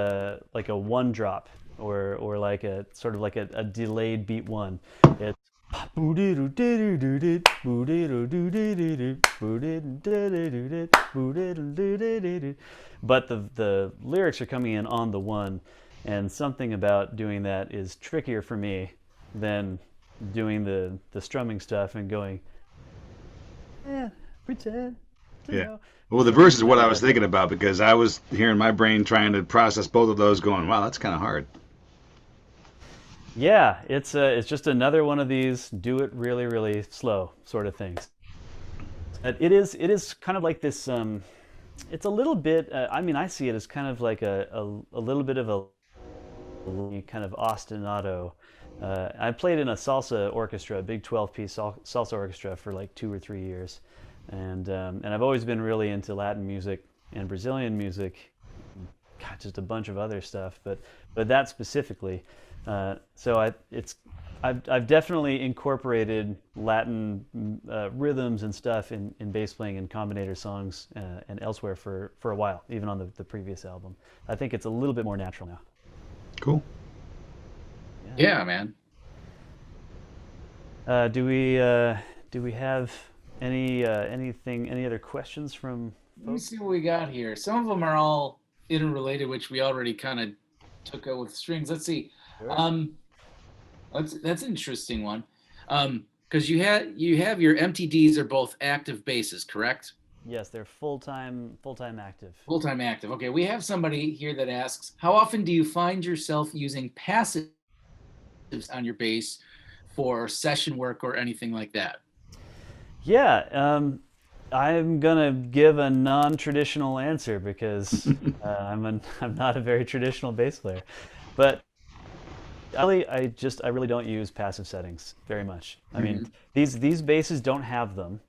like a one drop, or like a sort of like a delayed beat one. It's but the lyrics are coming in on the one, and something about doing that is trickier for me than doing the strumming stuff and going, pretend to know. Well, the verse is what I was thinking about, because I was hearing my brain trying to process both of those, going, "Wow, that's kind of hard." Yeah, it's just another one of these do it really, really slow sort of things. It is kind of like this. It's a little bit. I mean, I see it as kind of like a little bit of a kind of ostinato. I played in a salsa orchestra, a big 12-piece salsa orchestra for like 2 or 3 years, and I've always been really into Latin music and Brazilian music, God, just a bunch of other stuff, but that specifically. So I've definitely incorporated Latin rhythms and stuff in bass playing and Combinator songs and elsewhere for a while, even on the previous album. I think it's a little bit more natural now. Cool. Yeah, man. Do we have any other questions from folks? Let me see what we got here. Some of them are all interrelated, which we already kind of took out with strings. Let's see. Sure. That's an interesting one. Because you have your MTDs are both active basses, correct? Yes, they're full-time active. Full-time active. Okay, we have somebody here that asks, how often do you find yourself using passives on your bass for session work or anything like that? Yeah, I'm gonna give a non-traditional answer because I'm not a very traditional bass player, but I really don't use passive settings very much. I mean, these basses don't have them,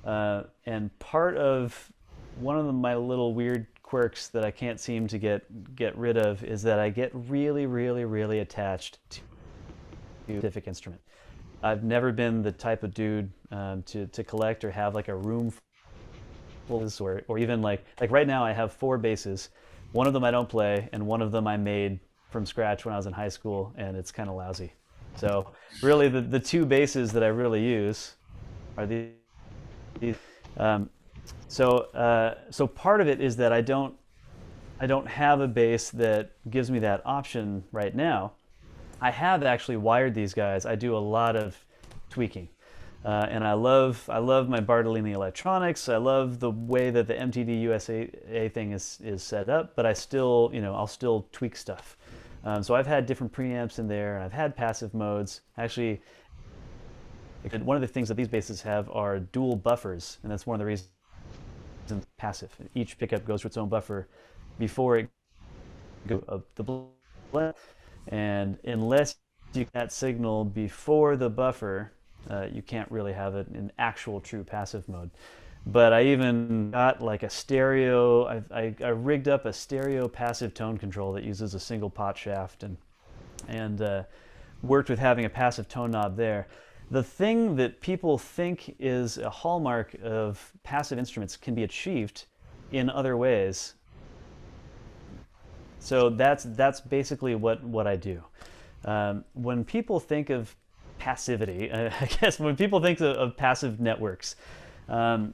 and part of one of my little weird quirks that I can't seem to get rid of is that I get really, really, really attached to a specific instrument. I've never been the type of dude to collect or have like a room full of, or even like right now I have 4 basses. One of them I don't play, and one of them I made from scratch when I was in high school, and it's kind of lousy. So really the 2 basses that I really use are these. So part of it is that I don't have a bass that gives me that option right now. I have actually wired these guys. I do a lot of tweaking, and I love my Bartolini electronics. I love the way that the MTD USA thing is set up, but I still, I'll still tweak stuff. So I've had different preamps in there, and I've had passive modes. Actually, one of the things that these basses have are dual buffers, and that's one of the reasons it's passive. Each pickup goes to its own buffer before it goes the blend. And unless you get that signal before the buffer, you can't really have it in actual true passive mode. But I even got like a stereo, I rigged up a stereo passive tone control that uses a single pot shaft, and worked with having a passive tone knob there. The thing that people think is a hallmark of passive instruments can be achieved in other ways. So that's basically what I do. When people think of passivity, I guess when people think of passive networks, um,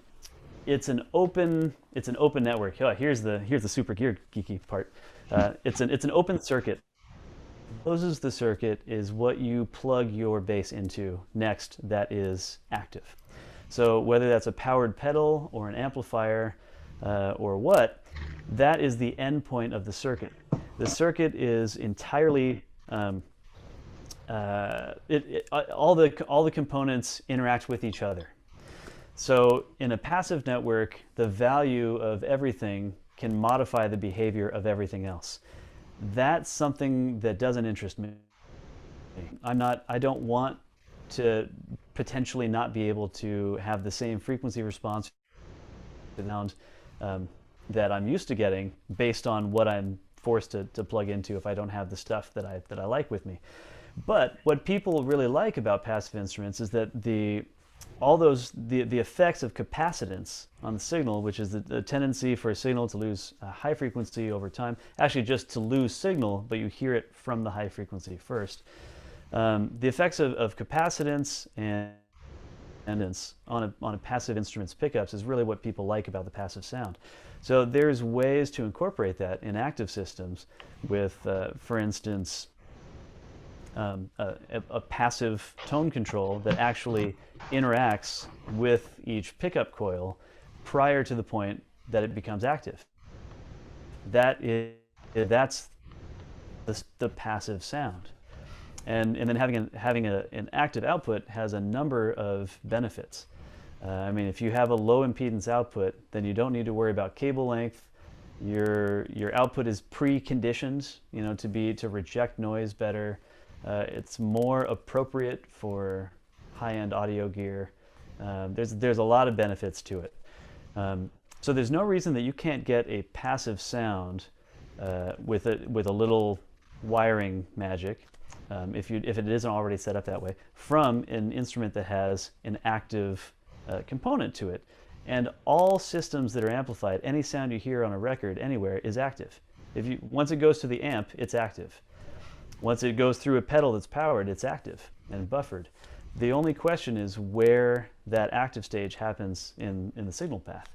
it's an open network. Oh, here's the super geeky part. It's an open circuit. Closes the circuit is what you plug your bass into next that is active. So whether that's a powered pedal or an amplifier or what, that is the end point of the circuit. The circuit is entirely all the components interact with each other. So in a passive network, the value of everything can modify the behavior of everything else. That's something that doesn't interest me. I don't want to potentially not be able to have the same frequency response sound that I'm used to getting based on what I'm forced to plug into if I don't have the stuff that I like with me. But what people really like about passive instruments is that the effects of capacitance on the signal, which is the tendency for a signal to lose high frequency over time, actually just to lose signal, but you hear it from the high frequency first. The effects of capacitance and dependence on a passive instrument's pickups is really what people like about the passive sound. So there's ways to incorporate that in active systems with, for instance, a passive tone control that actually interacts with each pickup coil prior to the point that it becomes active. That's the passive sound. And then having an active output has a number of benefits. I mean, if you have a low impedance output, then you don't need to worry about cable length. Your output is preconditioned, to reject noise better. It's more appropriate for high-end audio gear. There's a lot of benefits to it. So there's no reason that you can't get a passive sound with a little wiring magic, if it isn't already set up that way, from an instrument that has an active component to it. And all systems that are amplified, any sound you hear on a record anywhere is active. Once it goes to the amp, it's active. Once it goes through a pedal that's powered, it's active and buffered. The only question is where that active stage happens in the signal path.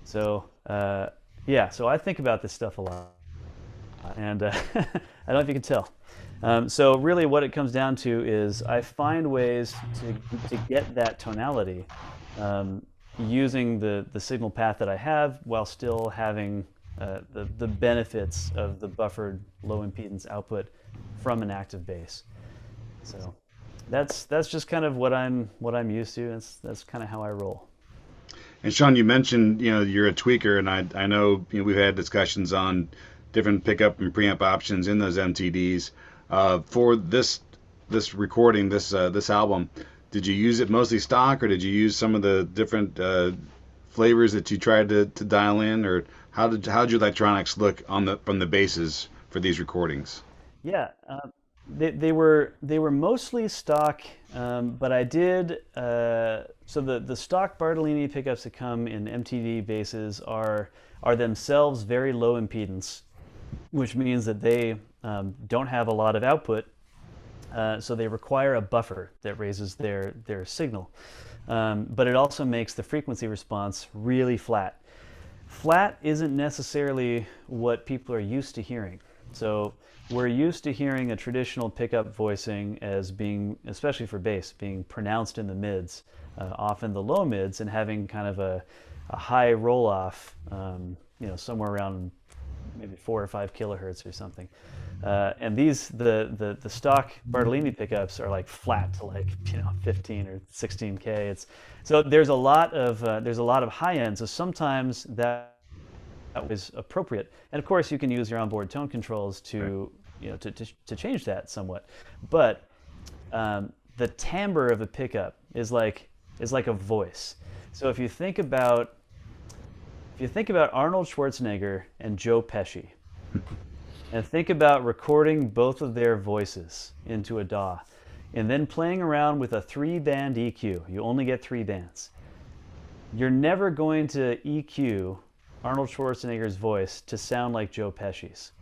So so I think about this stuff a lot, and I don't know if you can tell. So really what it comes down to is I find ways to get that tonality using the signal path that I have while still having the benefits of the buffered low impedance output from an active bass. So that's just kind of what I'm used to. That's kind of how I roll. And Sean, you mentioned you're a tweaker, and I know we've had discussions on different pickup and preamp options in those MTDs. For this recording, this album, did you use it mostly stock, or did you use some of the different flavors that you tried to dial in, or how'd your electronics look from the basses for these recordings? Yeah, they were mostly stock, but I did so the stock Bartolini pickups that come in MTD basses are themselves very low impedance, which means that they don't have a lot of output, so they require a buffer that raises their signal. But it also makes the frequency response really flat. Flat isn't necessarily what people are used to hearing. So we're used to hearing a traditional pickup voicing as being, especially for bass, being pronounced in the mids, often the low mids, and having kind of a high roll-off, somewhere around maybe 4 or 5 kilohertz or something. And the stock Bartolini pickups are like flat to 15 or 16K. So there's a lot of high end. So sometimes that is appropriate. And of course you can use your onboard tone controls to to change that somewhat. But the timbre of a pickup is like a voice. So if you think about Arnold Schwarzenegger and Joe Pesci, and think about recording both of their voices into a DAW, and then playing around with a 3-band EQ. You only get 3 bands. You're never going to EQ Arnold Schwarzenegger's voice to sound like Joe Pesci's,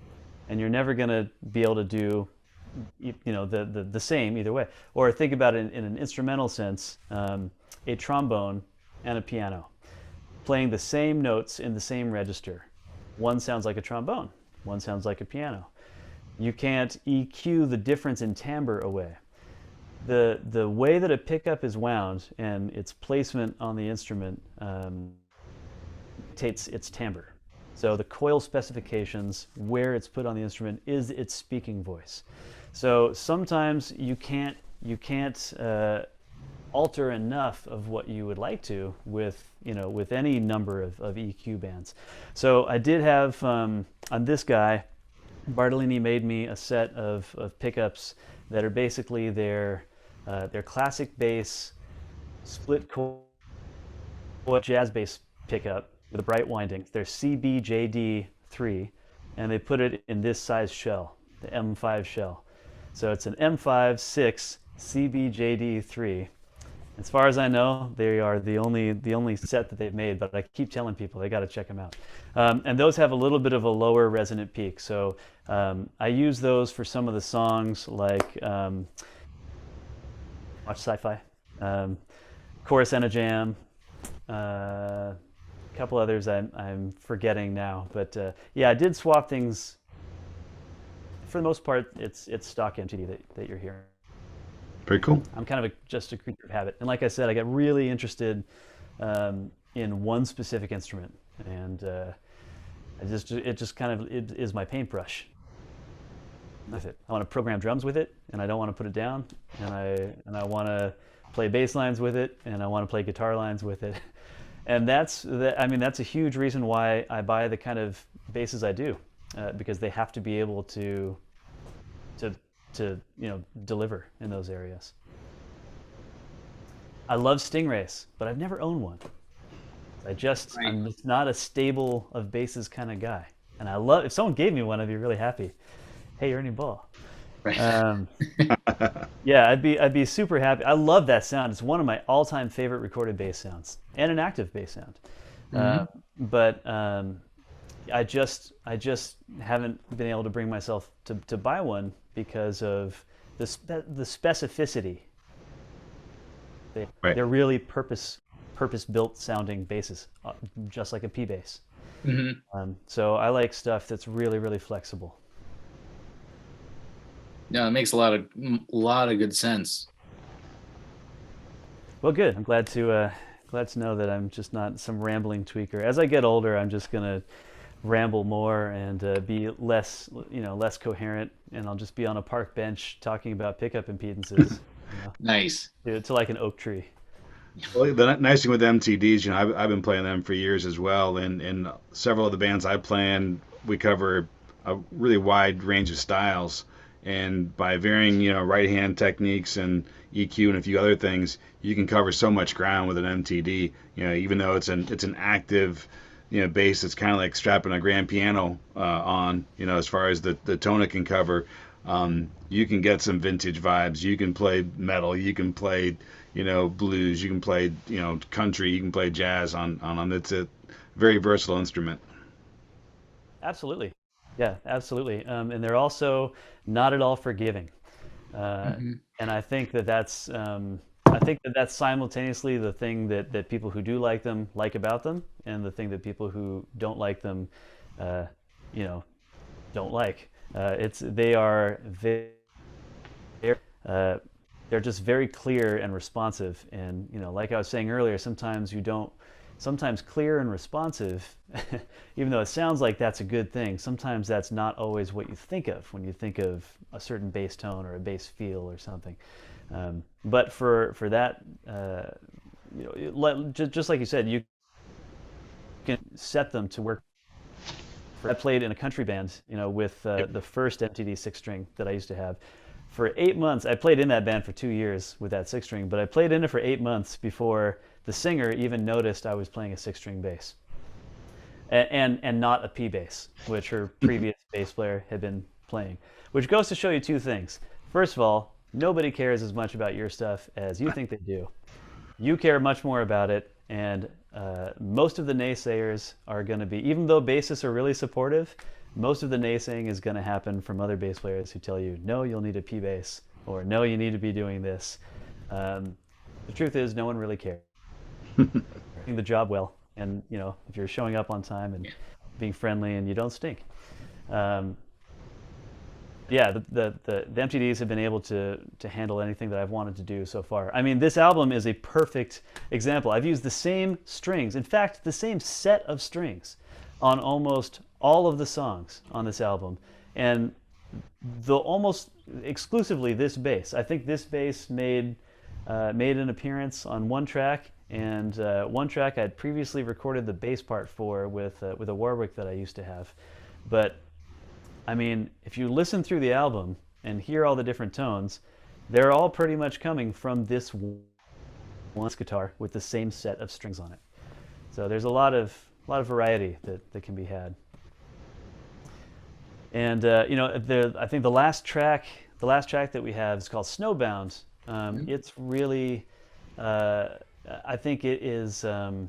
and you're never going to be able to do the same either way. Or think about it in an instrumental sense, a trombone and a piano playing the same notes in the same register. One sounds like a trombone, one sounds like a piano. You can't EQ the difference in timbre away. The way that a pickup is wound and its placement on the instrument dictates its timbre. So the coil specifications, where it's put on the instrument, is its speaking voice. So sometimes you can't alter enough of what you would like to with any number of EQ bands. So I did have on this guy, Bartolini made me a set of pickups that are basically their classic bass split coil jazz bass pickup with a bright winding. They're CBJD3, and they put it in this size shell, the M5 shell. So it's an M5 6 CBJD3. As far as I know, they are the only set that they've made, but I keep telling people they got to check them out. And those have a little bit of a lower resonant peak, so I use those for some of the songs like Watch Sci-Fi, Chorus and a Jam, a couple others I'm forgetting now. But yeah, I did swap things. For the most part, it's stock MTD that you're hearing. Very cool. I'm kind of just a creature of habit, and like I said, I got really interested in one specific instrument, and it just kind of is my paintbrush. That's it. I want to program drums with it, and I don't want to put it down, and I want to play bass lines with it, and I want to play guitar lines with it, and that's a huge reason why I buy the kind of basses I do, because they have to be able to deliver in those areas. I love Stingrays, but I've never owned one. I'm just not a stable of basses kind of guy. And if someone gave me one, I'd be really happy. Hey, Ernie Ball. Right. Yeah, I'd be super happy. I love that sound. It's one of my all-time favorite recorded bass sounds, and an active bass sound. But I just haven't been able to bring myself to buy one because of the specificity. They're really purpose-built sounding basses, just like a P bass. So I like stuff that's really, really flexible. No, it makes a lot of good sense. Well, good. I'm glad to know that I'm just not some rambling tweaker. As I get older, I'm just gonna ramble more and be less coherent, and I'll just be on a park bench talking about pickup impedances. Nice. To like an oak tree. Well, the nice thing with MTDs, I've been playing them for years as well, and several of the bands I play in, we cover a really wide range of styles, and by varying, right hand techniques and EQ and a few other things, you can cover so much ground with an MTD. Even though it's an active, bass that's kind of like strapping a grand piano on, as far as the tone it can cover. You can get some vintage vibes. You can play metal. You can play, blues. You can play, country. You can play jazz on. It's a very versatile instrument. Absolutely. Yeah, absolutely. And they're also not at all forgiving. And I think that's simultaneously the thing that people who do like them like about them, and the thing that people who don't like them, don't like. They're just very clear and responsive, and like I was saying earlier, sometimes clear and responsive, even though it sounds like that's a good thing, sometimes that's not always what you think of when you think of a certain bass tone or a bass feel or something. But for that, just like you said, you can set them to work I played in a country band, with the first MTD 6-string that I used to have. For 8 months, I played in that band for 2 years with that 6-string, but I played in it for 8 months before the singer even noticed I was playing a 6-string bass. And not a P bass, which her previous bass player had been playing. Which goes to show you two things. First of all, nobody cares as much about your stuff as you think they do. You care much more about it, and most of the naysayers are going to be, even though bassists are really supportive, most of the naysaying is going to happen from other bass players who tell you, no, you'll need a P bass, or no, you need to be doing this. The truth is, no one really cares. Doing the job well, and if you're showing up on time and being friendly and you don't stink. Yeah, the MTDs have been able to handle anything that I've wanted to do so far. I mean, this album is a perfect example. I've used the same strings, in fact, the same set of strings on almost all of the songs on this album, and almost exclusively this bass. I think this bass made an appearance on one track, and one track I'd previously recorded the bass part for with a Warwick that I used to have. But I mean, if you listen through the album and hear all the different tones, they're all pretty much coming from this one guitar with the same set of strings on it. So there's a lot of variety that can be had. And I think the last track that we have is called Snowbound. It's really, I think it is. What do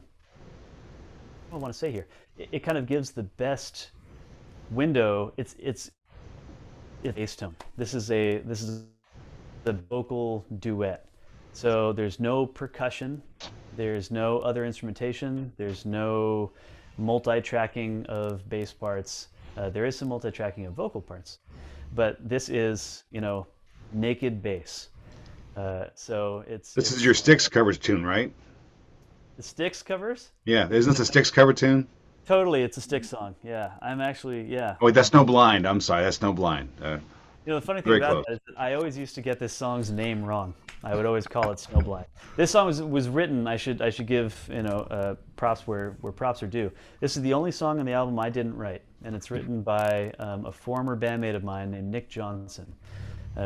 I want to say here? It kind of gives the best window. It's bass tone. This is the vocal duet. So there's no percussion, there's no other instrumentation, there's no multi-tracking of bass parts. There is some multi-tracking of vocal parts, but this is naked bass. So this is your Styx cover tune, right? The Styx covers? Yeah, isn't this a Styx cover tune? Totally, it's a Styx song. Yeah, I'm actually, yeah. Oh, wait, that's No Blind. I'm sorry, that's No Blind. The funny thing about that is that I always used to get this song's name wrong. I would always call it Snowblind. This song was written. I should give props where props are due. This is the only song on the album I didn't write, and it's written by a former bandmate of mine named Nick Johnson.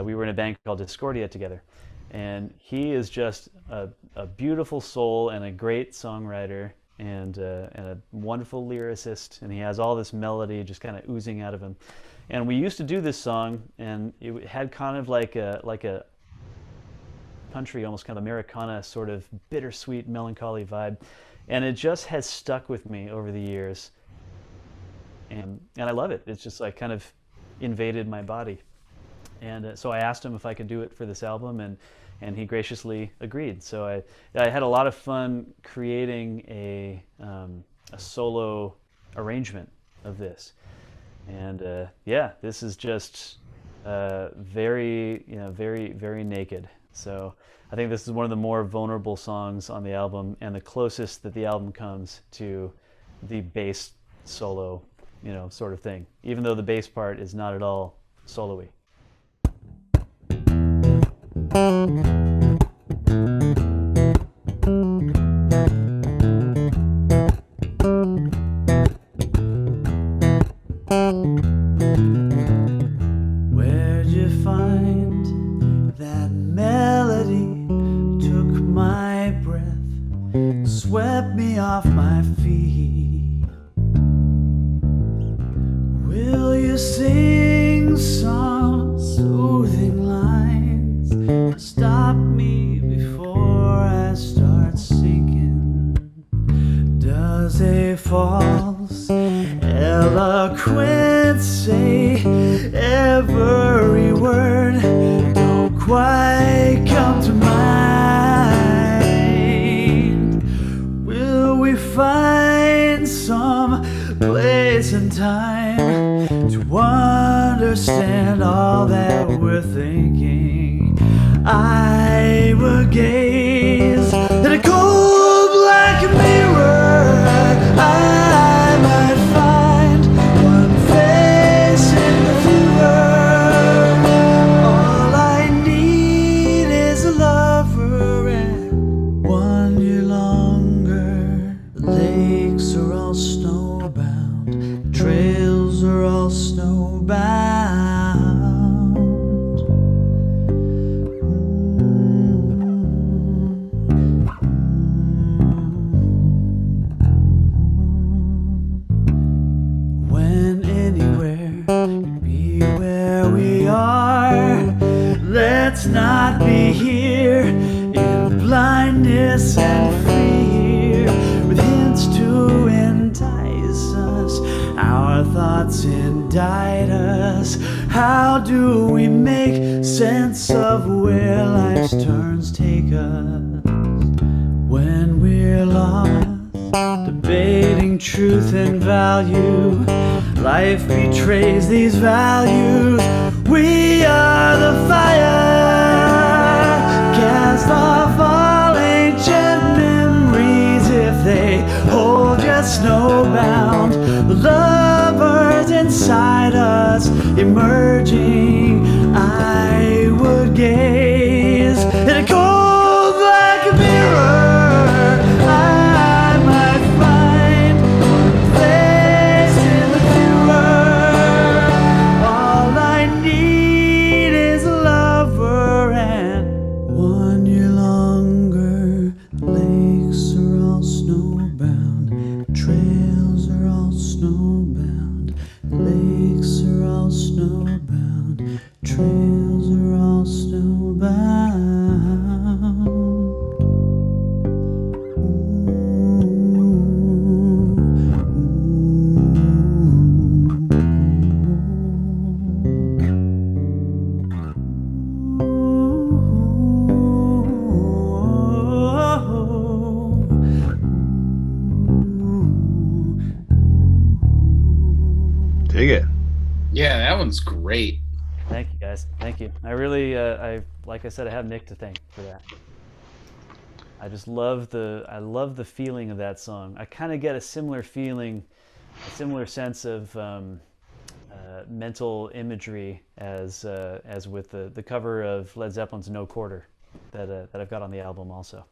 We were in a band called Discordia together, and he is just a beautiful soul and a great songwriter and a wonderful lyricist, and he has all this melody just kind of oozing out of him. And we used to do this song, and it had kind of like a country, almost kind of Americana sort of bittersweet, melancholy vibe, and it just has stuck with me over the years, and I love it. It's just like kind of invaded my body, and so I asked him if I could do it for this album, and he graciously agreed. So I had a lot of fun creating a solo arrangement of this. And yeah, this is just very naked. So I think this is one of the more vulnerable songs on the album, and the closest that the album comes to the bass solo, sort of thing. Even though the bass part is not at all solo-y. Where'd you find that melody? Took my breath, swept me off my feet. Will you sing some soothing lines? Stop me before I start sinking. Does a false eloquence say every word don't quite come to mind? Will we find some place and time to understand all that we're thinking? I will gaze at a cold black mirror. I might find one face in the mirror. All I need is a lover and 1 year longer. The lakes are all snowbound, trails Let's not be here in blindness and fear, with hints to entice us. Our thoughts indict us. How do we make sense of where life's turns take us when we're lost? Debating truth and value, life betrays these values. We are the fire, cast off all ancient memories. If they hold you snowbound, the lovers inside us emerging, I would gaze in a cold black mirror. Dig it. Yeah, that one's great. Thank you, guys. Thank you. I really, like I said, I have Nick to thank for that. I just love I love the feeling of that song. I kind of get a similar feeling, a similar sense of mental imagery as with the cover of Led Zeppelin's No Quarter that I've got on the album also.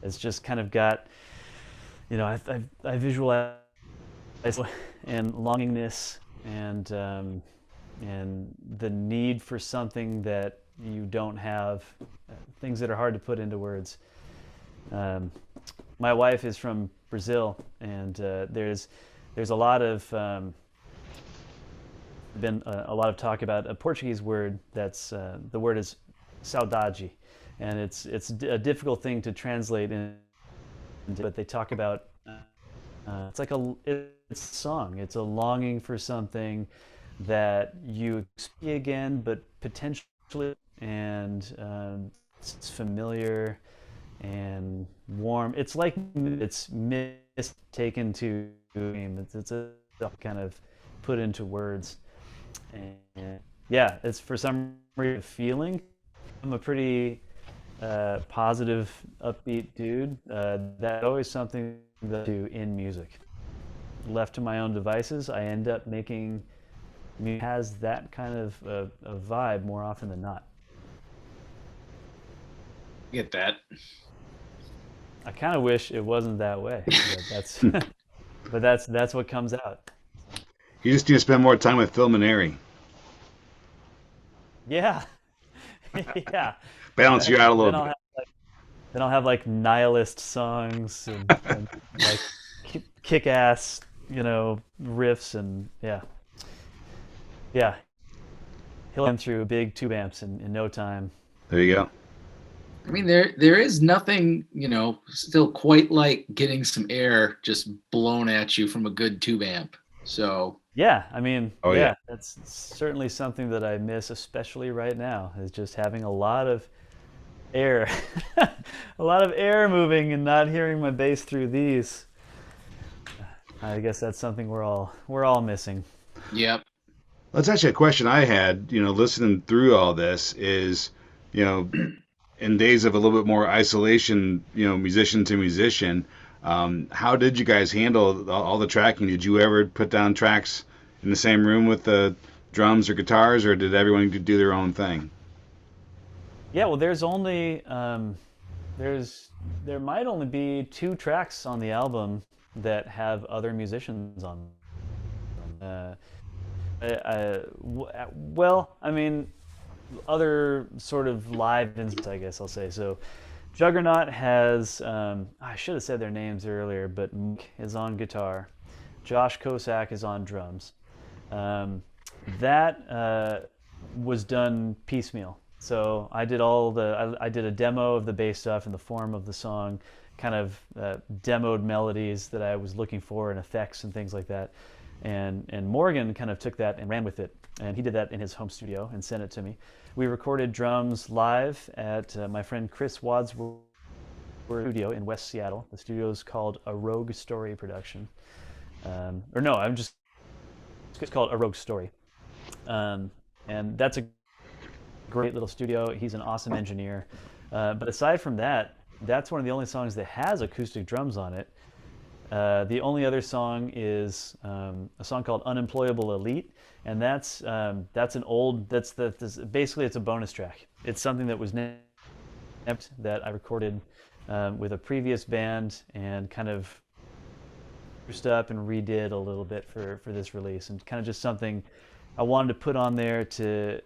It's just kind of got, you know, I visualize and longingness and the need for something that you don't have, things that are hard to put into words. My wife is from Brazil, and there's a lot of been a lot of talk about a Portuguese word that's the word is saudade, and it's a difficult thing to translate but they talk about it's like it's a song. It's a longing for something that you see again, but potentially, and it's familiar and warm. It's like it's taken to game. It's a kind of put into words, and yeah, it's for some reason feeling. I'm a pretty positive, upbeat dude. That's always something that I do in music. Left to my own devices, I end up making music that has that kind of a vibe more often than not. Get that. I kind of wish it wasn't that way, but that's but that's what comes out. You just need to spend more time with Phil Maneri. Yeah, yeah. Balance you out a little Then bit. Then I'll have like nihilist songs and like kick-ass, riffs and yeah. He'll come through big tube amps in no time. There you go. I mean, there is nothing, still quite like getting some air just blown at you from a good tube amp. So yeah, I mean, yeah, that's certainly something that I miss, especially right now, is just having a lot of air, a lot of air moving and not hearing my bass through these. I guess that's something we're all missing. Yep. That's actually a question I had, listening through all this is, in days of a little bit more isolation, musician to musician, how did you guys handle all the tracking? Did you ever put down tracks in the same room with the drums or guitars, or did everyone do their own thing? Yeah, well, there's only there might only be 2 tracks on the album that have other musicians on them. Well, I mean, other sort of live instruments, I guess I'll say. So Juggernaut has, I should have said their names earlier, but Mike is on guitar. Josh Kosak is on drums. That was done piecemeal. So I did I did a demo of the bass stuff in the form of the song, kind of demoed melodies that I was looking for and effects and things like that. And Morgan kind of took that and ran with it. And he did that in his home studio and sent it to me. We recorded drums live at my friend Chris Wadsworth's studio in West Seattle. The studio is called A Rogue Story Production. Or no, it's called A Rogue Story. And that's a great little studio. He's an awesome engineer. But aside from that, that's one of the only songs that has acoustic drums on it. The only other song is a song called Unemployable Elite, and that's basically it's a bonus track. It's something that was that I recorded with a previous band and kind of spruced up and redid a little bit for this release, and kind of just something I wanted to put on there to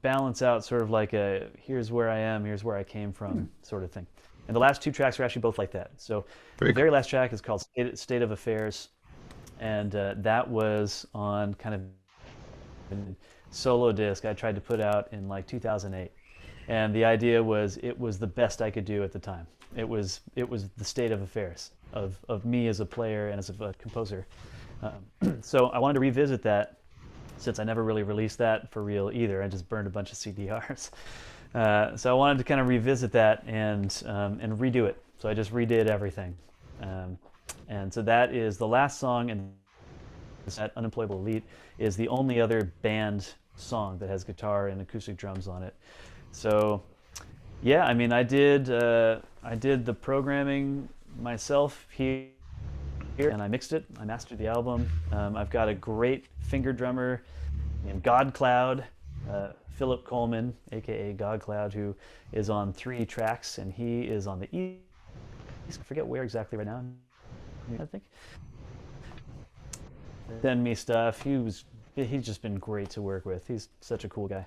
balance out sort of like a here's where I am, here's where I came from sort of thing. And the last two tracks are actually both like that. So the very last track is called State of Affairs, and that was on kind of a solo disc I tried to put out in like 2008. And the idea was it was the best I could do at the time. It was the state of affairs of me as a player and as a composer. So I wanted to revisit that, since I never really released that for real either. I just burned a bunch of CDRs. So I wanted to kind of revisit that and redo it. So I just redid everything. And so that is the last song, and that Unemployable Elite is the only other band song that has guitar and acoustic drums on it. So yeah, I mean, I did the programming myself here, and I mixed it. I mastered the album. I've got a great finger drummer named God Cloud, Philip Coleman, aka God Cloud, who is on 3 tracks, and he is on the east. I forget where exactly right now. I think. Send me stuff. He's just been great to work with. He's such a cool guy.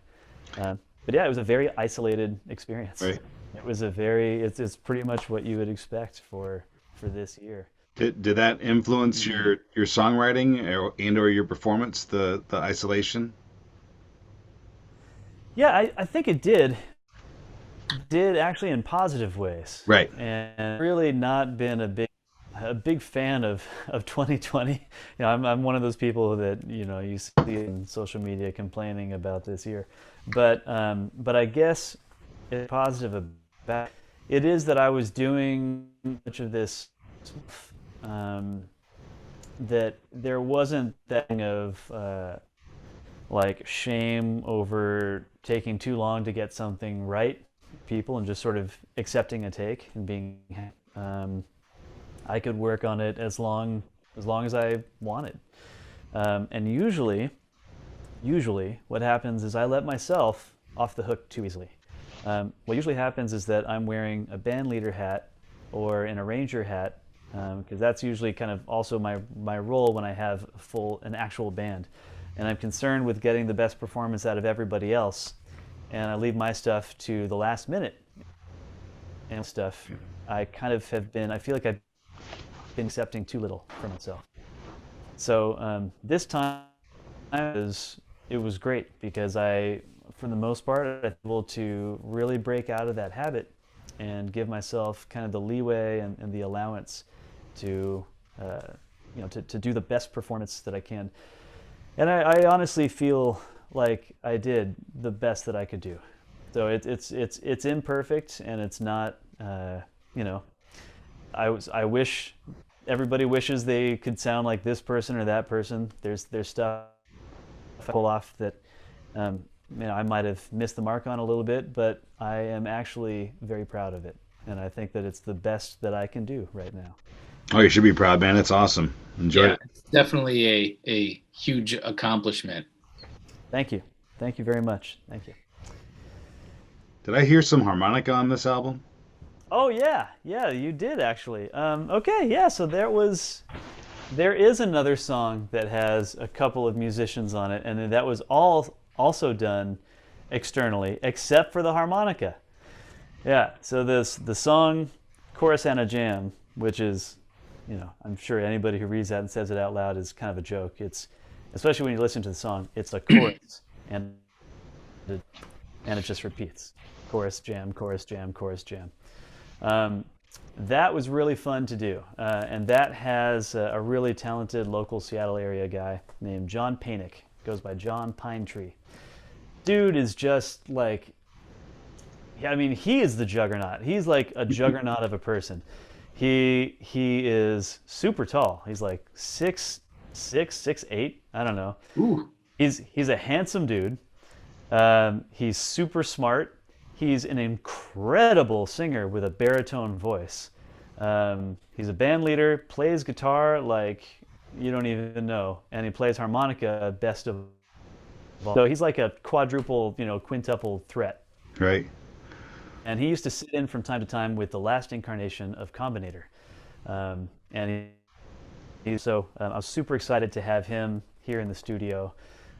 But yeah, it was a very isolated experience. Right. It was it's pretty much what you would expect for this year. Did that influence your songwriting or your performance, the isolation? Yeah, I think it did. Did actually in positive ways. Right. And really not been a big fan of 2020. You know, I'm one of those people that, you know, you see in social media complaining about this year. But I guess it's positive about it is that I was doing much of this that there wasn't that thing of like shame over taking too long to get something right, people, and just sort of accepting a take and being I could work on it as long as I wanted. And usually what happens is I let myself off the hook too easily. What usually happens is that I'm wearing a band leader hat or an arranger hat, because that's usually kind of also my role when I have an actual band. And I'm concerned with getting the best performance out of everybody else, and I leave my stuff to the last minute. And stuff, I kind of I feel like I've been accepting too little for myself. So this time it was great, because for the most part, I was able to really break out of that habit and give myself kind of the leeway and the allowance to do the best performance that I can. And I honestly feel like I did the best that I could do. So it's imperfect, and it's not, I wish everybody wishes they could sound like this person or that person. There's stuff I pull off that I might have missed the mark on a little bit, but I am actually very proud of it, and I think that it's the best that I can do right now. Oh, you should be proud, man. It's awesome. Enjoy it. It's definitely a huge accomplishment. Thank you very much. Thank you. Did I hear some harmonica on this album? Oh yeah, you did actually. Okay, yeah. So there is another song that has a couple of musicians on it, and that was also done externally, except for the harmonica. Yeah. So the song "Chorus and a Jam," which is, I'm sure anybody who reads that and says it out loud is kind of a joke. It's, especially when you listen to the song, it's a chorus and and it just repeats. Chorus, jam, chorus, jam, chorus, jam. That was really fun to do, and that has a really talented local Seattle area guy named John Painick. Goes by John Pinetree. Dude is just like, I mean, he is the juggernaut. He's like a juggernaut of a person. He is super tall. He's like 6'6", 6'8". I don't know. Ooh. He's a handsome dude. He's super smart. He's an incredible singer with a baritone voice. He's a band leader, plays guitar like you don't even know, and he plays harmonica best of all. So he's like a quadruple, quintuple threat. Right. And he used to sit in from time to time with the last incarnation of Combinator. And I was super excited to have him here in the studio.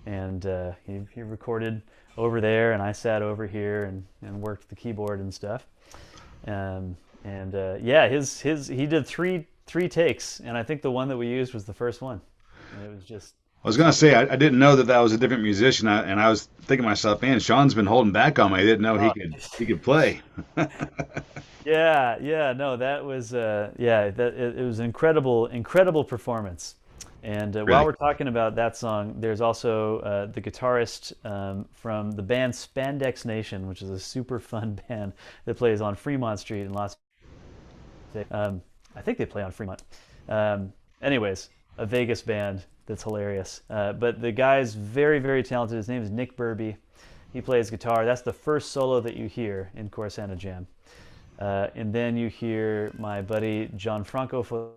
And he recorded over there, and I sat over here and worked the keyboard and stuff. He did three takes, and I think the one that we used was the first one. And it was just. I was gonna say I didn't know that was a different musician, and I was thinking to myself, man, Sean's been holding back on me. I didn't know he could play. No, that was it was an incredible performance. And Really? While we're talking about that song, there's also the guitarist from the band Spandex Nation, which is a super fun band that plays on Fremont Street in Las Vegas. I think they play on Fremont. Anyways, a Vegas band that's hilarious. But the guy's very, very talented. His name is Nick Burby. He plays guitar. That's the first solo that you hear in Corsana Jam. And then you hear my buddy Gianfranco Fodder,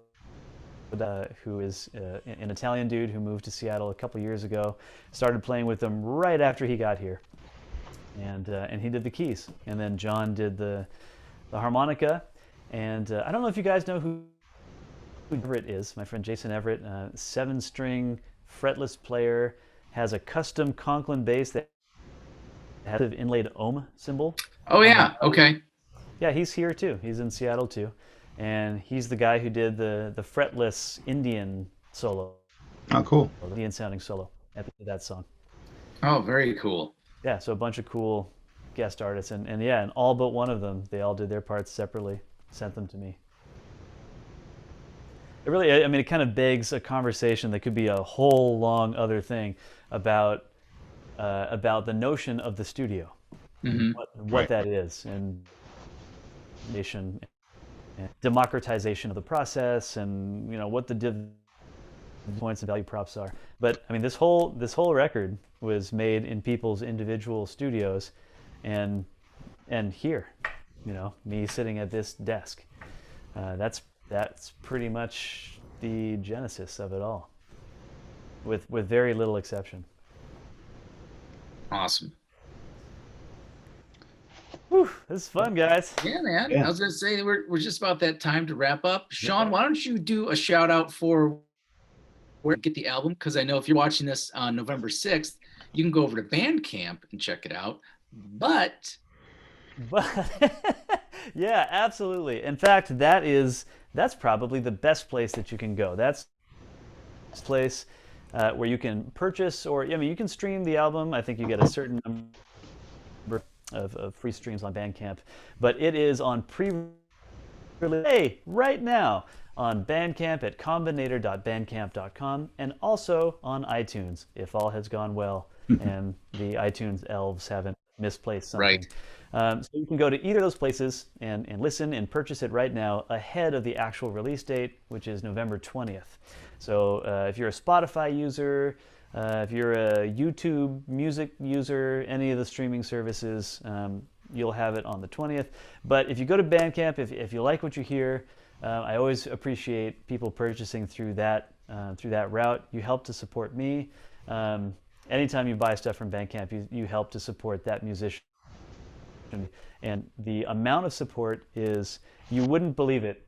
who is an Italian dude who moved to Seattle a couple years ago. Started playing with them right after he got here. And he did the keys. And then John did the harmonica. And I don't know if you guys know who Everett is. My friend Jason Everett, 7-string fretless player, has a custom Conklin bass that has an inlaid ohm symbol. Oh yeah. Okay. Yeah, he's here too. He's in Seattle too, and he's the guy who did the fretless Indian solo. Oh, cool. Indian sounding solo at the end of that song. Oh, very cool. Yeah, so a bunch of cool guest artists, and all but one of them, they all did their parts separately, sent them to me. It kind of begs a conversation that could be a whole long other thing about the notion of the studio, what that is, and nation, and democratization of the process, and what the points and value props are. But I mean, this whole record was made in people's individual studios, and here, me sitting at this desk. That's pretty much the genesis of it all, with very little exception. Awesome. Whew, this is fun, guys. Yeah, man. Yeah. I was gonna say we're just about that time to wrap up. Sean, why don't you do a shout out for where to get the album? Because I know if you're watching this on November 6th, you can go over to Bandcamp and check it out. But yeah, absolutely. In fact, that's probably the best place that you can go. That's the place where you can purchase, or you can stream the album. I think you get a certain number of free streams on Bandcamp, but it is on pre-release right now on Bandcamp at combinator.bandcamp.com, and also on iTunes if all has gone well and the iTunes elves haven't misplaced something. Right. So you can go to either of those places and listen and purchase it right now ahead of the actual release date, which is November 20th. So if you're a Spotify user, if you're a YouTube music user, any of the streaming services, you'll have it on the 20th. But if you go to Bandcamp, if you like what you hear, I always appreciate people purchasing through that route. You help to support me. Anytime you buy stuff from Bandcamp, you help to support that musician. And the amount of support is, you wouldn't believe it,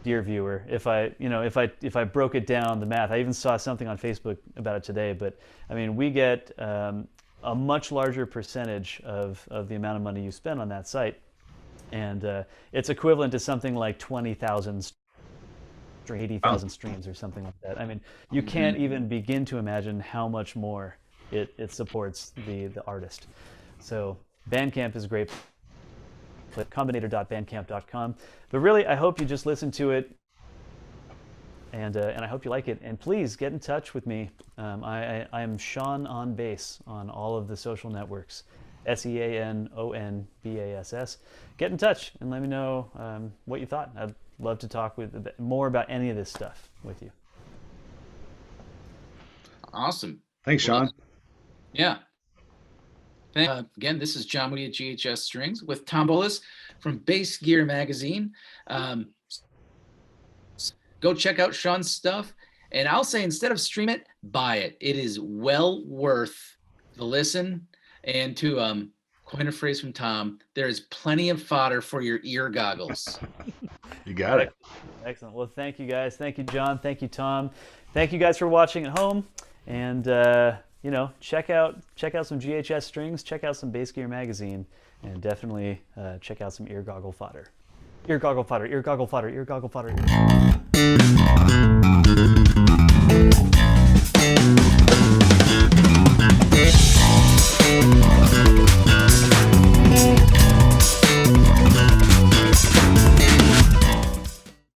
dear viewer, if I broke it down, the math. I even saw something on Facebook about it today, but I mean, we get a much larger percentage of the amount of money you spend on that site, and it's equivalent to something like 20,000 or 80,000 streams or something like that. I mean, you can't even begin to imagine how much more it supports the artist. So Bandcamp is a great place, combinator.bandcamp.com. But really, I hope you just listen to it, and I hope you like it. And please get in touch with me. I am Sean on Bass on all of the social networks. SeanOnBass. Get in touch and let me know what you thought. I'd love to talk more about any of this stuff with you. Awesome. Thanks, Sean. Yeah. Again, this is John Moody at GHS Strings with Tom Bolus from Bass Gear Magazine. Go check out Sean's stuff. And I'll say, instead of stream it, buy it. It is well worth the listen. And to coin a phrase from Tom, there is plenty of fodder for your ear goggles. You got it. Excellent. Well, thank you guys. Thank you, John. Thank you, Tom. Thank you guys for watching at home. And check out some GHS Strings. Check out some Bass Gear Magazine, and definitely check out some Eargoggle Fodder. Eargoggle Fodder. Eargoggle Fodder. Eargoggle Fodder.